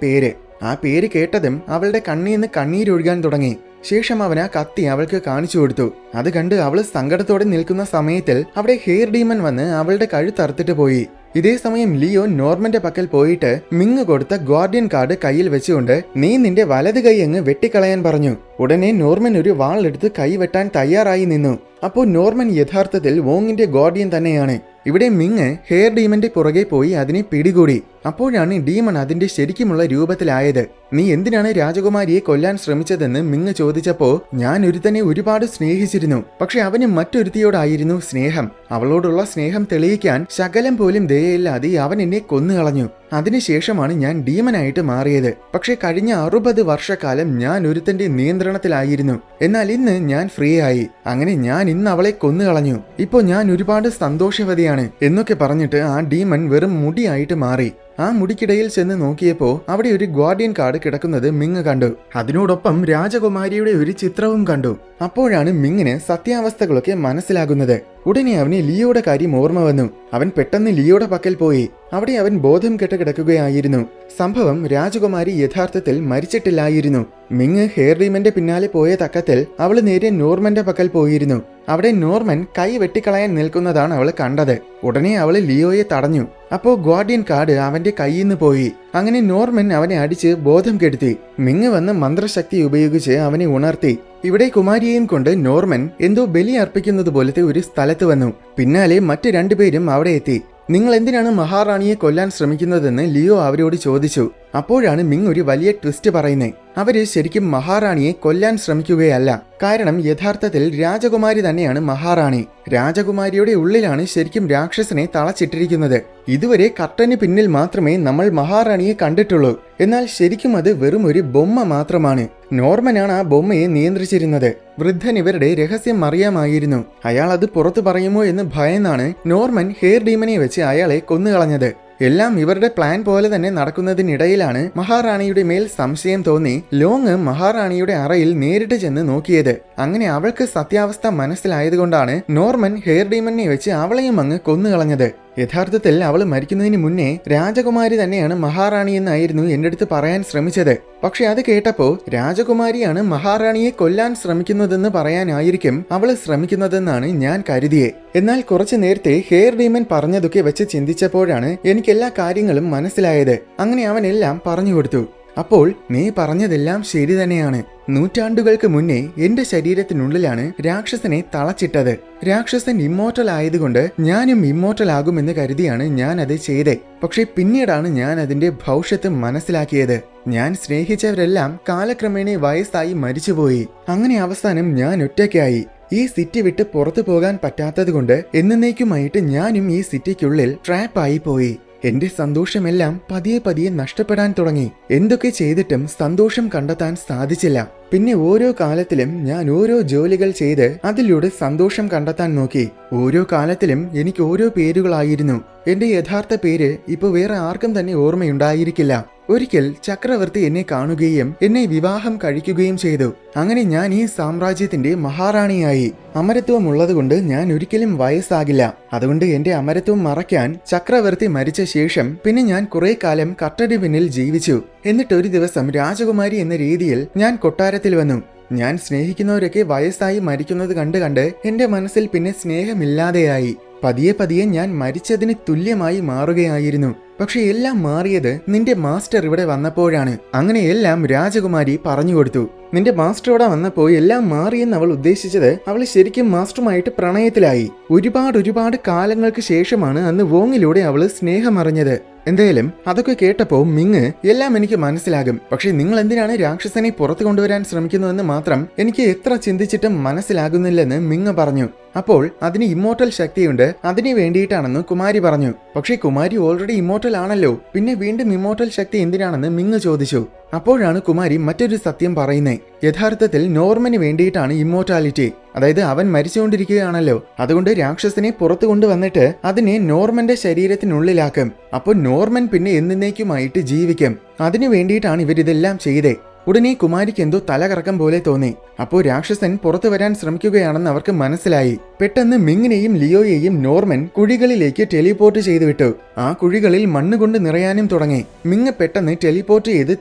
പേര്. ആ പേര് കേട്ടതും അവളുടെ കണ്ണീന്ന് കണ്ണീരൊഴുകാൻ തുടങ്ങി. ശേഷം അവൻ ആ കത്തി അവൾക്ക് കാണിച്ചു കൊടുത്തു. അത് കണ്ട് അവള് സങ്കടത്തോടെ നിൽക്കുന്ന സമയത്തിൽ അവിടെ ഹെയർ ഡീമൺ വന്ന് അവളുടെ കഴുത്തറുത്തിട്ട് പോയി. ഇതേ സമയം ലിയോ നോർമന്റെ പക്കൽ പോയിട്ട് മിങ് കൊടുത്ത ഗാർഡിയൻ കാർഡ് കയ്യിൽ വെച്ചുകൊണ്ട് നീ നിന്റെ വലത് കൈ അങ്ങ് വെട്ടിക്കളയാൻ പറഞ്ഞു. ഉടനെ നോർമൻ ഒരു വാൾ എടുത്ത് കൈ വെട്ടാൻ തയ്യാറായി നിന്നു. അപ്പോൾ നോർമൻ യഥാർത്ഥത്തിൽ വോങ്ങിന്റെ ഗാർഡിയൻ തന്നെയാണ്. ഇവിടെ മിങ് ഹെയർ ഡീമന്റെ പുറകെ പോയി അതിനെ പിടികൂടി. അപ്പോഴാണ് ഡീമൺ അതിന്റെ ശരിക്കുമുള്ള രൂപത്തിലായത്. നീ എന്തിനാണ് രാജകുമാരിയെ കൊല്ലാൻ ശ്രമിച്ചതെന്ന് മിങ് ചോദിച്ചപ്പോ ഞാൻ ഒരുത്തനെ ഒരുപാട് സ്നേഹിച്ചിരുന്നു, പക്ഷെ അവന് മറ്റൊരുത്തിയോടായിരുന്നു സ്നേഹം. അവളോടുള്ള സ്നേഹം തെളിയിക്കാൻ ശകലം പോലും ദയയില്ലാതെ അവൻ എന്നെ കൊന്നുകളഞ്ഞു. അതിനുശേഷമാണ് ഞാൻ ഡീമനായിട്ട് മാറിയത്. പക്ഷെ കഴിഞ്ഞ 60 വർഷക്കാലം ഞാൻ ഒരുത്തന്റെ നിയന്ത്രണത്തിലായിരുന്നു. എന്നാൽ ഇന്ന് ഞാൻ ഫ്രീ ആയി. അങ്ങനെ ഞാൻ ഇന്ന് അവളെ കൊന്നുകളഞ്ഞു. ഇപ്പോ ഞാൻ ഒരുപാട് സന്തോഷവതിയാണ് എന്നൊക്കെ പറഞ്ഞിട്ട് ആ ഡീമൺ വെറും മുടിയായിട്ട് മാറി. ആ മുടിക്കിടയിൽ ചെന്ന് നോക്കിയപ്പോ അവിടെ ഒരു ഗാർഡിയൻ കാർഡ് കിടക്കുന്നത് മിങ് കണ്ടു. അതിനോടൊപ്പം രാജകുമാരിയുടെ ഒരു ചിത്രവും കണ്ടു. അപ്പോഴാണ് മിങ്ങിന് സത്യാവസ്ഥകളൊക്കെ മനസ്സിലാകുന്നത്. ഉടനെ അവന് ലിയോയുടെ കാര്യം ഓർമ്മ വന്നു. അവൻ പെട്ടെന്ന് ലിയോയുടെ പക്കൽ പോയി. അവിടെ അവൻ ബോധം കെട്ട് കിടക്കുകയായിരുന്നു. സംഭവം രാജകുമാരി യഥാർത്ഥത്തിൽ മരിച്ചിട്ടില്ലായിരുന്നു. മിങ് ഹെയർ ഡീമന്റെ പിന്നാലെ പോയ തക്കത്തിൽ അവള് നേരെ നോർമന്റെ പക്കൽ പോയിരുന്നു. അവിടെ നോർമൻ കൈ വെട്ടിക്കളയാൻ നിൽക്കുന്നതാണ് അവൾ കണ്ടത്. ഉടനെ അവള് ലിയോയെ തടഞ്ഞു. അപ്പോ ഗാർഡിയൻ കാർഡ് അവന്റെ കയ്യിൽ നിന്ന് പോയി. അങ്ങനെ നോർമൻ അവനെ അടിച്ച് ബോധം കെടുത്തി. മിങ് വന്ന് മന്ത്രശക്തി ഉപയോഗിച്ച് അവനെ ഉണർത്തി. ഇവിടെ കുമാരിയെയും കൊണ്ട് നോർമൻ എന്തോ ബലി അർപ്പിക്കുന്നത് പോലത്തെ ഒരു സ്ഥലത്ത് വന്നു. പിന്നാലെ മറ്റ് രണ്ടുപേരും അവിടെ എത്തി. നിങ്ങൾ എന്തിനാണ് മഹാറാണിയെ കൊല്ലാൻ ശ്രമിക്കുന്നതെന്ന് ലിയോ അവരോട് ചോദിച്ചു. അപ്പോഴാണ് മിങ് ഒരു വലിയ ട്വിസ്റ്റ് പറയുന്നത്. അവര് ശരിക്കും മഹാറാണിയെ കൊല്ലാൻ ശ്രമിക്കുകയല്ല. കാരണം യഥാർത്ഥത്തിൽ രാജകുമാരി തന്നെയാണ് മഹാറാണി. രാജകുമാരിയുടെ ഉള്ളിലാണ് ശരിക്കും രാക്ഷസനെ തളച്ചിട്ടിരിക്കുന്നത്. ഇതുവരെ കർട്ടന് പിന്നിൽ മാത്രമേ നമ്മൾ മഹാറാണിയെ കണ്ടിട്ടുള്ളൂ. എന്നാൽ ശരിക്കും അത് വെറും ഒരു ബൊമ്മ മാത്രമാണ്. നോർമനാണ് ആ ബൊമ്മയെ നിയന്ത്രിച്ചിരുന്നത്. വൃദ്ധൻ ഇവരുടെ രഹസ്യം അറിയാമായിരുന്നു. അയാൾ അത് പുറത്തു പറയുമോ എന്ന് ഭയന്നാണ് നോർമൻ ഹെയർ ഡീമനെ വെച്ച് അയാളെ കൊന്നുകളഞ്ഞത്. എല്ലാം ഇവരുടെ പ്ലാൻ പോലെ തന്നെ നടക്കുന്നതിനിടയിലാണ് മഹാറാണിയുടെ മേൽ സംശയം തോന്നി ലോങ് മഹാറാണിയുടെ അറയിൽ നേരിട്ട് ചെന്ന് നോക്കിയത്. അങ്ങനെ അവൾക്ക് സത്യാവസ്ഥ മനസ്സിലായതുകൊണ്ടാണ് നോർമൻ ഹെയർ ഡീമനെ വെച്ച് അവളെയും അങ്ങ് കൊന്നുകളഞ്ഞത്. യഥാർത്ഥത്തിൽ അവൾ മരിക്കുന്നതിന് മുന്നേ രാജകുമാരി തന്നെയാണ് മഹാറാണി എന്നായിരുന്നു എന്റെ അടുത്ത് പറയാൻ ശ്രമിച്ചത്. പക്ഷെ അത് കേട്ടപ്പോ രാജകുമാരിയാണ് മഹാറാണിയെ കൊല്ലാൻ ശ്രമിക്കുന്നതെന്ന് പറയാനായിരിക്കും അവള് ശ്രമിക്കുന്നതെന്നാണ് ഞാൻ കരുതിയെ. എന്നാൽ കുറച്ചു നേരത്തെ ഹെയർ ഡീമൻ പറഞ്ഞതൊക്കെ വെച്ച് ചിന്തിച്ചപ്പോഴാണ് എനിക്കെല്ലാ കാര്യങ്ങളും മനസ്സിലായത്. അങ്ങനെ അവൻ എല്ലാം പറഞ്ഞു കൊടുത്തു. അപ്പോൾ നീ പറഞ്ഞതെല്ലാം ശരി തന്നെയാണ്. നൂറ്റാണ്ടുകൾക്ക് മുന്നേ എന്റെ ശരീരത്തിനുള്ളിലാണ് രാക്ഷസനെ തളച്ചിട്ടത്. രാക്ഷസൻ ഇമ്മോർട്ടൽ ആയതുകൊണ്ട് ഞാനും ഇമ്മോർട്ടൽ ആകുമെന്ന് കരുതിയാണ് ഞാൻ അത് ചെയ്തേ. പക്ഷെ പിന്നീടാണ് ഞാൻ അതിന്റെ ഭവിഷ്യത്ത് മനസ്സിലാക്കിയത്. ഞാൻ സ്നേഹിച്ചവരെല്ലാം കാലക്രമേണ വയസ്സായി മരിച്ചുപോയി. അങ്ങനെ അവസാനം ഞാൻ ഒറ്റയ്ക്കായി. ഈ സിറ്റി വിട്ട് പുറത്തു പോകാൻ പറ്റാത്തതുകൊണ്ട് എന്നേക്കുമായിട്ട് ഞാനും ഈ സിറ്റിക്കുള്ളിൽ ട്രാപ്പായി പോയി. എന്റെ സന്തോഷമെല്ലാം പതിയെ പതിയെ നഷ്ടപ്പെടാൻ തുടങ്ങി. എന്തൊക്കെ ചെയ്തിട്ടും സന്തോഷം കണ്ടെത്താൻ സാധിച്ചില്ല. പിന്നെ ഓരോ കാലത്തിലും ഞാൻ ഓരോ ജോലികൾ ചെയ്ത് അതിലൂടെ സന്തോഷം കണ്ടെത്താൻ നോക്കി. ഓരോ കാലത്തിലും എനിക്ക് ഓരോ പേരുകളായിരുന്നു. എന്റെ യഥാർത്ഥ പേര് ഇപ്പൊ വേറെ ആർക്കും തന്നെ ഓർമ്മയുണ്ടായിരിക്കില്ല. ഒരിക്കൽ ചക്രവർത്തി എന്നെ കാണുകയും എന്നെ വിവാഹം കഴിക്കുകയും ചെയ്തു. അങ്ങനെ ഞാൻ ഈ സാമ്രാജ്യത്തിന്റെ മഹാറാണിയായി. അമരത്വം ഉള്ളതുകൊണ്ട് ഞാൻ ഒരിക്കലും വയസ്സാകില്ല. അതുകൊണ്ട് എന്റെ അമരത്വം മറയ്ക്കാൻ ചക്രവർത്തി മരിച്ച ശേഷം പിന്നെ ഞാൻ കുറെ കാലം കട്ടടി പിന്നിൽ ജീവിച്ചു. എന്നിട്ട് ഒരു ദിവസം രാജകുമാരി എന്ന രീതിയിൽ ഞാൻ കൊട്ടാരത്തിൽ വന്നു. ഞാൻ സ്നേഹിക്കുന്നവരൊക്കെ വയസ്സായി മരിക്കുന്നത് കണ്ട് എന്റെ മനസ്സിൽ പിന്നെ സ്നേഹമില്ലാതെയായി. പതിയെ പതിയെ ഞാൻ മരിച്ചതിന് തുല്യമായി മാറുകയായിരുന്നു. പക്ഷെ എല്ലാം മാറിയത് നിന്റെ മാസ്റ്റർ ഇവിടെ വന്നപ്പോഴാണ്. അങ്ങനെ എല്ലാം രാജകുമാരി പറഞ്ഞു കൊടുത്തു. നിന്റെ മാസ്റ്റർ ഇവിടെ വന്നപ്പോൾ എല്ലാം മാറിയെന്ന് അവൾ ഉദ്ദേശിച്ചത് അവൾ ശരിക്കും മാസ്റ്ററുമായിട്ട് പ്രണയത്തിലായി. ഒരുപാട് കാലങ്ങൾക്ക് ശേഷമാണ് അന്ന് വോങ്ങിലൂടെ അവള് സ്നേഹമറിഞ്ഞത്. എന്തായാലും അതൊക്കെ കേട്ടപ്പോ മിങ് എല്ലാം എനിക്ക് മനസ്സിലാകും. പക്ഷെ നിങ്ങൾ എന്തിനാണ് രാക്ഷസനെ പുറത്തു കൊണ്ടുവരാൻ ശ്രമിക്കുന്നതെന്ന് മാത്രം എനിക്ക് എത്ര ചിന്തിച്ചിട്ടും മനസ്സിലാകുന്നില്ലെന്ന് മിങ് പറഞ്ഞു. അപ്പോൾ അതിന് ഇമ്മോർട്ടൽ ശക്തിയുണ്ട്, അതിന് വേണ്ടിയിട്ടാണെന്ന് കുമാരി പറഞ്ഞു. പക്ഷേ കുമാരി ഓൾറെഡി ഇമ്മോർട്ടൽ ആണല്ലോ, പിന്നെ വീണ്ടും ഇമ്മോർട്ടൽ ശക്തി എന്തിനാണെന്ന് മിങ് ചോദിച്ചു. അപ്പോഴാണ് കുമാരി മറ്റൊരു സത്യം പറയുന്നത്. യഥാർത്ഥത്തിൽ നോർമന് വേണ്ടിയിട്ടാണ് ഇമ്മോർട്ടാലിറ്റി. അതായത് അവൻ മരിച്ചുകൊണ്ടിരിക്കുകയാണല്ലോ, അതുകൊണ്ട് രാക്ഷസനെ പുറത്തു കൊണ്ടുവന്നിട്ട് അതിനെ നോർമന്റെ ശരീരത്തിനുള്ളിലാക്കും. അപ്പോൾ നോർമൻ പിന്നെ എന്നേക്കുമായിട്ട് ജീവിക്കും. അതിനു വേണ്ടിയിട്ടാണ് ഇവരിതെല്ലാം ചെയ്തേ. ഉടനെ കുമാരിക്ക് എന്തോ തലകറക്കം പോലെ തോന്നി. അപ്പോൾ രാക്ഷസൻ പുറത്തു വരാൻ ശ്രമിക്കുകയാണെന്ന് അവർക്ക് മനസ്സിലായി. പെട്ടെന്ന് മിങ്ങിനെയും ലിയോയെയും നോർമൻ കുഴികളിലേക്ക് ടെലിപോർട്ട് ചെയ്തു വിട്ടു. ആ കുഴികളിൽ മണ്ണ് കൊണ്ട് നിറയാനും തുടങ്ങി. മിങ് പെട്ടെന്ന് ടെലിപോർട്ട് ചെയ്ത്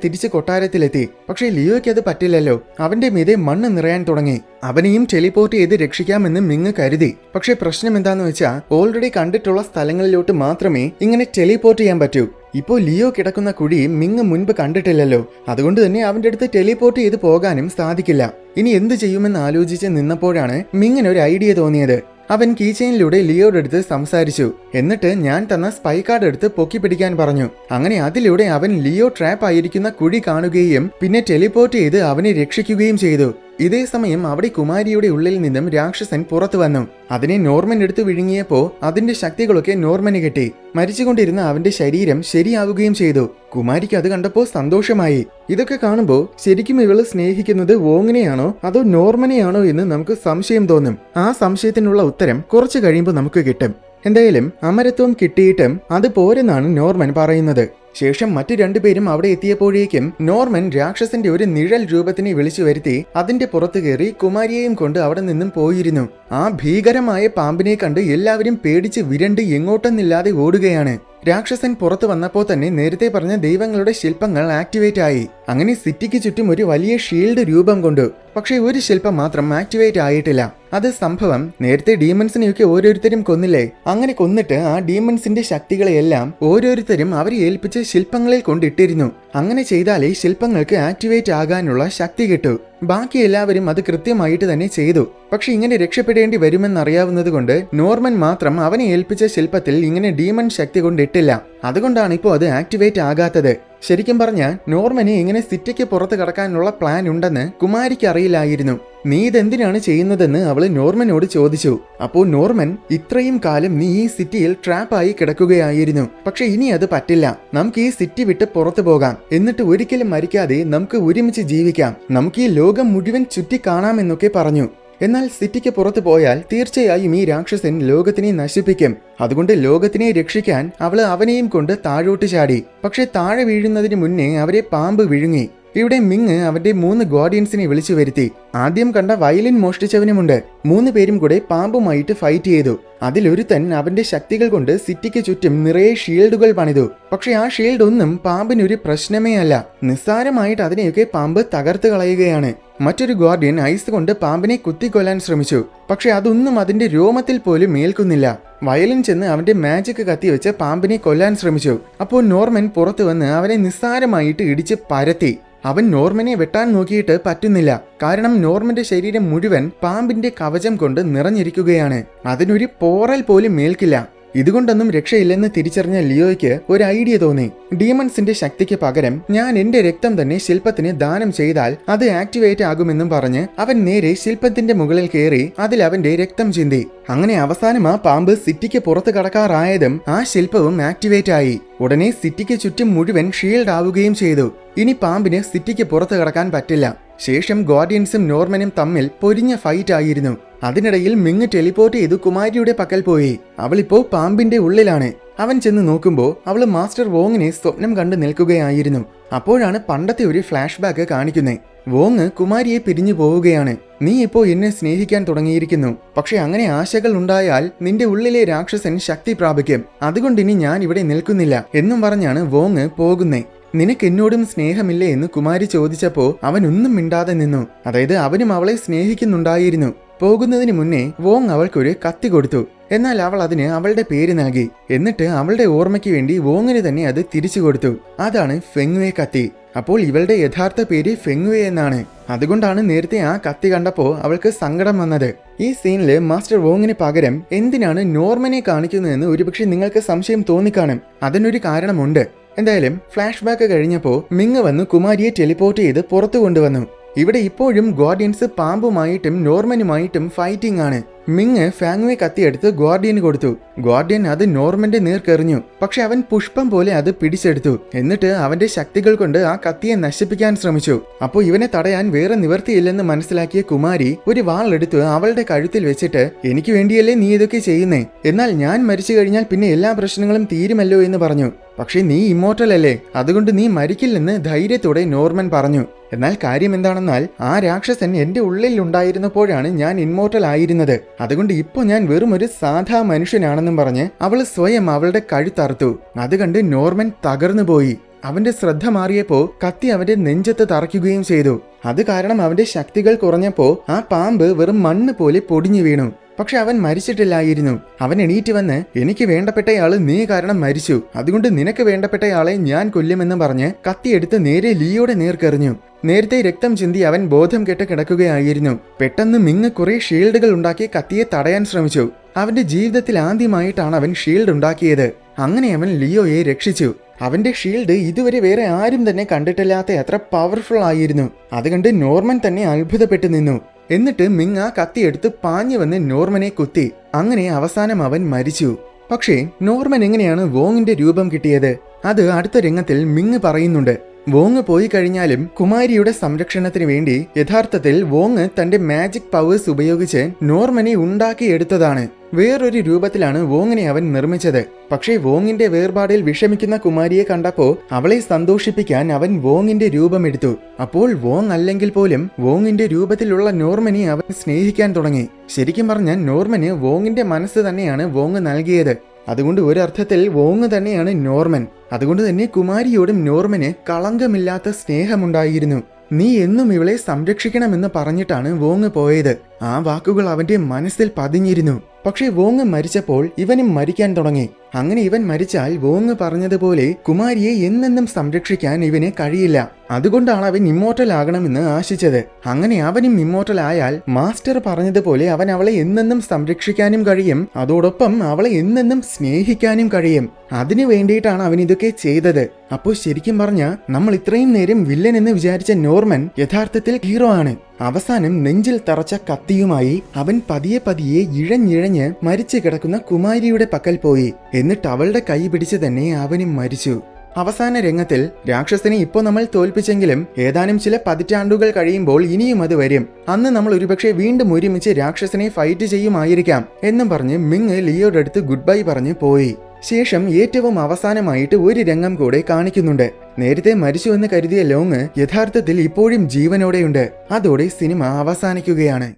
തിരിച്ച് കൊട്ടാരത്തിലെത്തി. പക്ഷേ ലിയോയ്ക്ക് അത് പറ്റില്ലല്ലോ. അവന്റെ മീതെ മണ്ണ് നിറയാൻ തുടങ്ങി. അവനെയും ടെലിപോർട്ട് ചെയ്ത് രക്ഷിക്കാമെന്ന് മിങ് കരുതി. പക്ഷേ പ്രശ്നം എന്താന്ന് വെച്ചാൽ ഓൾറെഡി കണ്ടിട്ടുള്ള സ്ഥലങ്ങളിലോട്ട് മാത്രമേ ഇങ്ങനെ ടെലിപോർട്ട് ചെയ്യാൻ പറ്റൂ. ഇപ്പോൾ ലിയോ കിടക്കുന്ന കുഴി മിങ് മുൻപ് കണ്ടിട്ടില്ലല്ലോ. അതുകൊണ്ട് തന്നെ അവന്റെ അടുത്ത് ടെലിപോർട്ട് ചെയ്ത് പോകാനും സാധിക്കില്ല. ഇനി എന്ത് ചെയ്യുമെന്ന് ആലോചിച്ച് നിന്നപ്പോഴാണ് മിങ്ങിന് ഒരു ഐഡിയ തോന്നിയത്. അവൻ കീചെയിനിലൂടെ ലിയോയുടെ അടുത്ത് സംസാരിച്ചു. എന്നിട്ട് ഞാൻ തന്ന സ്പൈ കാർഡ് എടുത്ത് പൊക്കി പിടിക്കാൻ പറഞ്ഞു. അങ്ങനെ അതിലൂടെ അവൻ ലിയോ ട്രാപ്പ് ആയിരിക്കുന്ന കുഴി കാണുകയും പിന്നെ ടെലിപോർട്ട് ചെയ്ത് അവനെ രക്ഷിക്കുകയും ചെയ്തു. ഇതേ സമയം അവിടെ കുമാരിയുടെ ഉള്ളിൽ നിന്നും രാക്ഷസൻ പുറത്തു വന്നു. അതിനെ നോർമൻ എടുത്തു വിഴുങ്ങിയപ്പോ അതിന്റെ ശക്തികളൊക്കെ നോർമന് കിട്ടി. മരിച്ചുകൊണ്ടിരുന്ന അവന്റെ ശരീരം ശരിയാവുകയും ചെയ്തു. കുമാരിക്ക് അത് കണ്ടപ്പോ സന്തോഷമായി. ഇതൊക്കെ കാണുമ്പോ ശരിക്കും ഇവള് സ്നേഹിക്കുന്നത് വോങ്ങിനെയാണോ അതോ നോർമനെയാണോ എന്ന് നമുക്ക് സംശയം തോന്നും. ആ സംശയത്തിനുള്ള ഉത്തരം കുറച്ചു കഴിയുമ്പോൾ നമുക്ക് കിട്ടും. എന്തായാലും അമരത്വം കിട്ടിയിട്ടും അത് പോരെന്നാണ് നോർമൻ പറയുന്നത്. ശേഷം മറ്റു രണ്ടുപേരും അവിടെ എത്തിയപ്പോഴേക്കും നോർമൻ രാക്ഷസന്റെ ഒരു നിഴൽ രൂപത്തിനെ വിളിച്ചു വരുത്തി അതിന്റെ പുറത്തു കയറി കുമാരിയെയും കൊണ്ട് അവിടെ നിന്നും പോയിരുന്നു. ആ ഭീകരമായ പാമ്പിനെ കണ്ട് എല്ലാവരും പേടിച്ച് വിരണ്ട് എങ്ങോട്ടെന്നില്ലാതെ ഓടുകയാണ്. രാക്ഷസൻ പുറത്തു വന്നപ്പോൾ തന്നെ നേരത്തെ പറഞ്ഞ ദൈവങ്ങളുടെ ശില്പങ്ങൾ ആക്ടിവേറ്റ് ആയി. അങ്ങനെ സിറ്റിക്ക് ചുറ്റും ഒരു വലിയ ഷീൽഡ് രൂപം കൊണ്ടു. പക്ഷെ ഒരു ശില്പം മാത്രം ആക്ടിവേറ്റ് ആയിട്ടില്ല. അത് സംഭവം നേരത്തെ ഡീമൺസിനെയൊക്കെ ഓരോരുത്തരും കൊന്നില്ലേ, അങ്ങനെ കൊന്നിട്ട് ആ ഡീമൺസിന്റെ ശക്തികളെയെല്ലാം ഓരോരുത്തരും അവരെ ഏൽപ്പിച്ച് ശില്പങ്ങളിൽ കൊണ്ടിട്ടിരുന്നു. അങ്ങനെ ചെയ്താലേ ശില്പങ്ങൾക്ക് ആക്ടിവേറ്റ് ആകാനുള്ള ശക്തി കിട്ടൂ. ബാക്കി എല്ലാവരും അത് കൃത്യമായിട്ട് തന്നെ ചെയ്തു. പക്ഷെ ഇങ്ങനെ രക്ഷപ്പെടേണ്ടി വരുമെന്നറിയാവുന്നത് കൊണ്ട് നോർമൻ മാത്രം അവനെ ഏൽപ്പിച്ച ശില്പത്തിൽ ഇങ്ങനെ ഡീമൺ ശക്തി കൊണ്ടിട്ടില്ല. അതുകൊണ്ടാണ് ഇപ്പോൾ അത് ആക്ടിവേറ്റ് ആകാത്തത്. ശരിക്കും പറഞ്ഞാൽ നോർമന് ഇങ്ങനെ സിറ്റിക്ക് പുറത്ത് കടക്കാനുള്ള പ്ലാൻ ഉണ്ടെന്ന് കുമാരിക്ക് അറിയില്ലായിരുന്നു. നീ ഇതെന്തിനാണ് ചെയ്യുന്നതെന്ന് അവള് നോർമനോട് ചോദിച്ചു. അപ്പോൾ നോർമൻ, ഇത്രയും കാലം നീ ഈ സിറ്റിയിൽ ട്രാപ്പായി കിടക്കുകയായിരുന്നു. പക്ഷെ ഇനി അത് പറ്റില്ല. നമുക്ക് ഈ സിറ്റി വിട്ട് പുറത്തു പോകാം. എന്നിട്ട് ഒരിക്കലും മരിക്കാതെ നമുക്ക് ഒരുമിച്ച് ജീവിക്കാം. നമുക്ക് ഈ ലോകം മുഴുവൻ ചുറ്റി കാണാമെന്നൊക്കെ പറഞ്ഞു. എന്നാൽ സിറ്റിക്ക് പുറത്തു പോയാൽ തീർച്ചയായും ഈ രാക്ഷസൻ ലോകത്തിനെ നശിപ്പിക്കും. അതുകൊണ്ട് ലോകത്തിനെ രക്ഷിക്കാൻ അവള് അവനെയും കൊണ്ട് താഴോട്ട് ചാടി. പക്ഷെ താഴെ വീഴുന്നതിന് മുന്നേ അവരെ പാമ്പ് വിഴുങ്ങി. ഇവിടെ മിങ് അവന്റെ 3 ഗാർഡിയൻസിനെ വിളിച്ചു വരുത്തി. ആദ്യം കണ്ട വയലിൻ മോഷ്ടിച്ചവനുമുണ്ട്. 3 പേരും കൂടെ പാമ്പുമായിട്ട് ഫൈറ്റ് ചെയ്തു. അതിലൊരുത്തൻ അവന്റെ ശക്തികൾ കൊണ്ട് സിറ്റിക്ക് ചുറ്റും നിറയെ ഷീൽഡുകൾ പണിതു. പക്ഷെ ആ ഷീൽഡ് ഒന്നും പാമ്പിനൊരു പ്രശ്നമേ അല്ല. നിസ്സാരമായിട്ട് അതിനെയൊക്കെ പാമ്പ് തകർത്ത് കളയുകയാണ്. മറ്റൊരു ഗാർഡിയൻ ഐസ് കൊണ്ട് പാമ്പിനെ കുത്തിക്കൊല്ലാൻ ശ്രമിച്ചു. പക്ഷെ അതൊന്നും അതിന്റെ രോമത്തിൽ പോലും ഏൽക്കുന്നില്ല. വയലിൻ ചെന്ന് അവന്റെ മാജിക് കത്തിവെച്ച് പാമ്പിനെ കൊല്ലാൻ ശ്രമിച്ചു. അപ്പോൾ നോർമൻ പുറത്തു വന്ന് അവനെ നിസ്സാരമായിട്ട് ഇടിച്ച് പരത്തി. അവൻ നോർമനെ വെട്ടാൻ നോക്കിയിട്ട് പറ്റുന്നില്ല. കാരണം നോർമന്റെ ശരീരം മുഴുവൻ പാമ്പിന്റെ കവചം കൊണ്ട് നിറഞ്ഞിരിക്കുകയാണ്. അതിനൊരു പോറൽ പോലും ഏൽക്കില്ല. ഇതുകൊണ്ടൊന്നും രക്ഷയില്ലെന്ന് തിരിച്ചറിഞ്ഞ ലിയോയ്ക്ക് ഒരു ഐഡിയ തോന്നി. ഡീമൺസിന്റെ ശക്തിക്ക് പകരം ഞാൻ എന്റെ രക്തം തന്നെ ശില്പത്തിന് ദാനം ചെയ്താൽ അത് ആക്ടിവേറ്റ് ആകുമെന്നും പറഞ്ഞ് അവൻ നേരെ ശില്പത്തിന്റെ മുകളിൽ കയറി അതിൽ അവന്റെ രക്തം ചിന്തി. അങ്ങനെ അവസാനം ആ പാമ്പ് സിറ്റിക്ക് പുറത്ത് കടക്കാറായതും ആ ശില്പവും ആക്ടിവേറ്റ് ആയി. ഉടനെ സിറ്റിക്ക് ചുറ്റും മുഴുവൻ ഷീൽഡ് ആവുകയും ചെയ്തു. ഇനി പാമ്പിന് സിറ്റിക്ക് പുറത്ത് കടക്കാൻ പറ്റില്ല. ശേഷം ഗാർഡിയൻസും നോർമനും തമ്മിൽ പൊരിഞ്ഞ ഫൈറ്റ് ആയിരുന്നു. അതിനിടയിൽ മിങ് ടെലിപ്പോർട്ട് ചെയ്തു കുമാരിയുടെ പക്കൽ പോയി. അവളിപ്പോ പാമ്പിന്റെ ഉള്ളിലാണ്. അവൻ ചെന്ന് നോക്കുമ്പോൾ അവള് മാസ്റ്റർ വോങ്ങിനെ സ്വപ്നം കണ്ടു നിൽക്കുകയായിരുന്നു. അപ്പോഴാണ് പണ്ടത്തെ ഒരു ഫ്ലാഷ് ബാക്ക് കാണിക്കുന്നത്. വോങ് കുമാരിയെ പിരിഞ്ഞു പോവുകയാണ്. നീ ഇപ്പോ എന്നെ സ്നേഹിക്കാൻ തുടങ്ങിയിരിക്കുന്നു. പക്ഷെ അങ്ങനെ ആശകൾ ഉണ്ടായാൽ നിന്റെ ഉള്ളിലെ രാക്ഷസൻ ശക്തി പ്രാപിക്കും. അതുകൊണ്ടിനി ഞാൻ ഇവിടെ നിൽക്കുന്നില്ല എന്നും പറഞ്ഞാണ് വോങ് പോകുന്നേ. നിനക്ക് എന്നോടും സ്നേഹമില്ലേ എന്ന് കുമാരി ചോദിച്ചപ്പോ അവൻ ഒന്നും മിണ്ടാതെ നിന്നു. അതായത് അവനും അവളെ സ്നേഹിക്കുന്നുണ്ടായിരുന്നു. പോകുന്നതിന് മുന്നേ വോങ് അവൾക്കൊരു കത്തി കൊടുത്തു. എന്നാൽ അവൾ അതിന് അവളുടെ പേര് നൽകി. എന്നിട്ട് അവളുടെ ഓർമ്മയ്ക്ക് വേണ്ടി വോങ്ങിന് തന്നെ അത് തിരിച്ചു കൊടുത്തു. അതാണ് ഫെങ്വേ കത്തി. അപ്പോൾ ഇവളുടെ യഥാർത്ഥ പേര് ഫെങ്വേ എന്നാണ്. അതുകൊണ്ടാണ് നേരത്തെ ആ കത്തി കണ്ടപ്പോ അവൾക്ക് സങ്കടം വന്നത്. ഈ സീനില് മാസ്റ്റർ വോങ്ങിന് പകരം എന്തിനാണ് നോർമനെ കാണിക്കുന്നതെന്ന് ഒരുപക്ഷെ നിങ്ങൾക്ക് സംശയം തോന്നിക്കാണും. അതിനൊരു കാരണമുണ്ട്. എന്തായാലും ഫ്ലാഷ് ബാക്ക് കഴിഞ്ഞപ്പോൾ മിങ് വന്ന് കുമാരിയെ ടെലിപ്പോർട്ട് ചെയ്ത് പുറത്തു കൊണ്ടുവന്നു. ഇവിടെ ഇപ്പോഴും ഗാർഡിയൻസ് പാമ്പുമായിട്ടും നോർമനുമായിട്ടും ഫൈറ്റിംഗ് ആണ്. മിങ് ഫാങ്വേ കത്തിയെടുത്ത് ഗാർഡിയന് കൊടുത്തു. ഗാർഡിയൻ അത് നോർമന്റെ നേർക്കെറിഞ്ഞു. പക്ഷെ അവൻ പുഷ്പം പോലെ അത് പിടിച്ചെടുത്തു. എന്നിട്ട് അവന്റെ ശക്തികൾ കൊണ്ട് ആ കത്തിയെ നശിപ്പിക്കാൻ ശ്രമിച്ചു. അപ്പോൾ ഇവനെ തടയാൻ വേറെ നിവർത്തിയില്ലെന്ന് മനസ്സിലാക്കിയ കുമാരി ഒരു വാൾ എടുത്ത് അവളുടെ കഴുത്തിൽ വെച്ചിട്ട്, എനിക്ക് വേണ്ടിയല്ലേ നീ ഇതൊക്കെ ചെയ്യുന്നേ, എന്നാൽ ഞാൻ മരിച്ചു കഴിഞ്ഞാൽ പിന്നെ എല്ലാ പ്രശ്നങ്ങളും തീരുമല്ലോ എന്ന് പറഞ്ഞു. പക്ഷെ നീ ഇമ്മോർട്ടൽ അല്ലേ, അതുകൊണ്ട് നീ മരിക്കില്ലെന്ന് ധൈര്യത്തോടെ നോർമൻ പറഞ്ഞു. എന്നാൽ കാര്യം എന്താണെന്നാൽ ആ രാക്ഷസൻ എന്റെ ഉള്ളിൽ ഉണ്ടായിരുന്നപ്പോഴാണ് ഞാൻ ഇമ്മോർട്ടൽ ആയിരുന്നത്. അതുകൊണ്ട് ഇപ്പൊ ഞാൻ വെറും ഒരു സാധാ മനുഷ്യനാണെന്നും പറഞ്ഞ് അവള് സ്വയം അവളുടെ കഴുത്തറുത്തു. അത് കണ്ട് നോർമൻ തകർന്നു പോയി. അവന്റെ ശ്രദ്ധ മാറിയപ്പോ കത്തി അവന്റെ നെഞ്ചത്ത് തറയ്ക്കുകയും ചെയ്തു. അത് കാരണം അവന്റെ ശക്തികൾ കുറഞ്ഞപ്പോ ആ പാമ്പ് വെറും മണ്ണ് പോലെ പൊടിഞ്ഞു വീണു. പക്ഷെ അവൻ മരിച്ചിട്ടില്ലായിരുന്നു. അവൻ എണീറ്റ് വന്ന്, എനിക്ക് വേണ്ടപ്പെട്ടയാള് നീ കാരണം മരിച്ചു, അതുകൊണ്ട് നിനക്ക് വേണ്ടപ്പെട്ടയാളെ ഞാൻ കൊല്ലുമെന്ന് പറഞ്ഞ് കത്തിയെടുത്ത് നേരെ ലിയോയുടെ നേർക്കെറിഞ്ഞു. നേരത്തെ രക്തം ചിന്തി അവൻ ബോധം കെട്ട് കിടക്കുകയായിരുന്നു. പെട്ടെന്ന് മിങ് കുറെ ഷീൽഡുകൾ ഉണ്ടാക്കി കത്തിയെ തടയാൻ ശ്രമിച്ചു. അവന്റെ ജീവിതത്തിൽ ആദ്യമായിട്ടാണ് അവൻ ഷീൽഡ് ഉണ്ടാക്കിയത്. അങ്ങനെ അവൻ ലിയോയെ രക്ഷിച്ചു. അവന്റെ ഷീൽഡ് ഇതുവരെ വേറെ ആരും തന്നെ കണ്ടിട്ടില്ലാത്ത അത്ര പവർഫുൾ ആയിരുന്നു. അതുകണ്ട് നോർമൻ തന്നെ അത്ഭുതപ്പെട്ടു നിന്നു. എന്നിട്ട് മിങ് ആ കത്തിയെടുത്ത് പാഞ്ഞു വന്ന് നോർമനെ കുത്തി. അങ്ങനെ അവസാനം അവൻ മരിച്ചു. പക്ഷേ നോർമൻ എങ്ങനെയാണ് വോങ്ങിന്റെ രൂപം കിട്ടിയത്? അത് അടുത്ത രംഗത്തിൽ മിങ് പറയുന്നുണ്ട്. വോങ് പോയി കഴിഞ്ഞാലും കുമാരിയുടെ സംരക്ഷണത്തിന് വേണ്ടി യഥാർത്ഥത്തിൽ വോങ് തന്റെ മാജിക് പവേഴ്സ് ഉപയോഗിച്ച് നോർമനെ ഉണ്ടാക്കിയെടുത്തതാണ്. വേറൊരു രൂപത്തിലാണ് വോങ്ങിനെ അവൻ നിർമ്മിച്ചത്. പക്ഷേ വോങ്ങിന്റെ വേർപാടിൽ വിഷമിക്കുന്ന കുമാരിയെ കണ്ടപ്പോ അവളെ സന്തോഷിപ്പിക്കാൻ അവൻ വോങ്ങിന്റെ രൂപമെടുത്തു. അപ്പോൾ വോങ് അല്ലെങ്കിൽ പോലും വോങ്ങിന്റെ രൂപത്തിലുള്ള നോർമനെ അവൻ സ്നേഹിക്കാൻ തുടങ്ങി. ശരിക്കും പറഞ്ഞാൽ നോർമന് വോങ്ങിന്റെ മനസ്സ് തന്നെയാണ് വോങ് നൽകിയത്. അതുകൊണ്ട് ഒരർത്ഥത്തിൽ വോങ് തന്നെയാണ് നോർമൻ. അതുകൊണ്ട് തന്നെ കുമാരിയോടും നോർമന് കളങ്കമില്ലാത്ത സ്നേഹമുണ്ടായിരുന്നു. നീ എന്നും ഇവളെ സംരക്ഷിക്കണമെന്ന് പറഞ്ഞിട്ടാണ് വോങ് പോയത്. ആ വാക്കുകൾ അവന്റെ മനസ്സിൽ പതിഞ്ഞിരുന്നു. പക്ഷേ വോങ് മരിച്ചപ്പോൾ ഇവനും മരിക്കാൻ തുടങ്ങി. അങ്ങനെ ഇവൻ മരിച്ചാൽ വോങ് പറഞ്ഞതുപോലെ കുമാരിയെ എന്നെന്നും സംരക്ഷിക്കാൻ ഇവന് കഴിയില്ല. അതുകൊണ്ടാണ് അവൻ ഇമ്മോർട്ടൽ ആകണമെന്ന് ആശിച്ചത്. അങ്ങനെ അവനും ഇമ്മോർട്ടൽ ആയാൽ മാസ്റ്റർ പറഞ്ഞതുപോലെ അവൻ അവളെ എന്നെന്നും സംരക്ഷിക്കാനും കഴിയും, അതോടൊപ്പം അവളെ എന്നെന്നും സ്നേഹിക്കാനും കഴിയും. അതിനു വേണ്ടിയിട്ടാണ് അവൻ ഇതൊക്കെ ചെയ്തത്. അപ്പോൾ ശരിക്കും പറഞ്ഞാൽ നമ്മൾ ഇത്രയും നേരം വില്ലൻ എന്ന് വിചാരിച്ച നോർമൻ യഥാർത്ഥത്തിൽ ഹീറോ ആണ്. അവസാനം നെഞ്ചിൽ തറച്ച കത്തിയുമായി അവൻ പതിയെ പതിയെ ഇഴഞ്ഞിഴഞ്ഞ് മരിച്ചു കിടക്കുന്ന കുമാരിയുടെ പക്കൽ പോയി. എന്നിട്ട് അവളുടെ കൈ പിടിച്ച് തന്നെ അവനും മരിച്ചു. അവസാന രംഗത്തിൽ രാക്ഷസനെ ഇപ്പോൾ നമ്മൾ തോൽപ്പിച്ചെങ്കിലും ഏതാനും ചില പതിറ്റാണ്ടുകൾ കഴിയുമ്പോൾ ഇനിയും അത് വരും. അന്ന് നമ്മൾ ഒരുപക്ഷെ വീണ്ടും ഒരുമിച്ച് രാക്ഷസനെ ഫൈറ്റ് ചെയ്യുമായിരിക്കാം എന്നും പറഞ്ഞ് മിങ് ലിയോയുടെ അടുത്ത് ഗുഡ് ബൈ പറഞ്ഞ് പോയി. ശേഷം ഏറ്റവും അവസാനമായിട്ട് ഒരു രംഗം കൂടെ കാണിക്കുന്നുണ്ട്. നേരത്തെ മരിച്ചുവെന്ന് കരുതിയ ലോങ് യഥാർത്ഥത്തിൽ ഇപ്പോഴും ജീവനോടെയുണ്ട്. അതോടെ സിനിമ അവസാനിക്കുകയാണ്.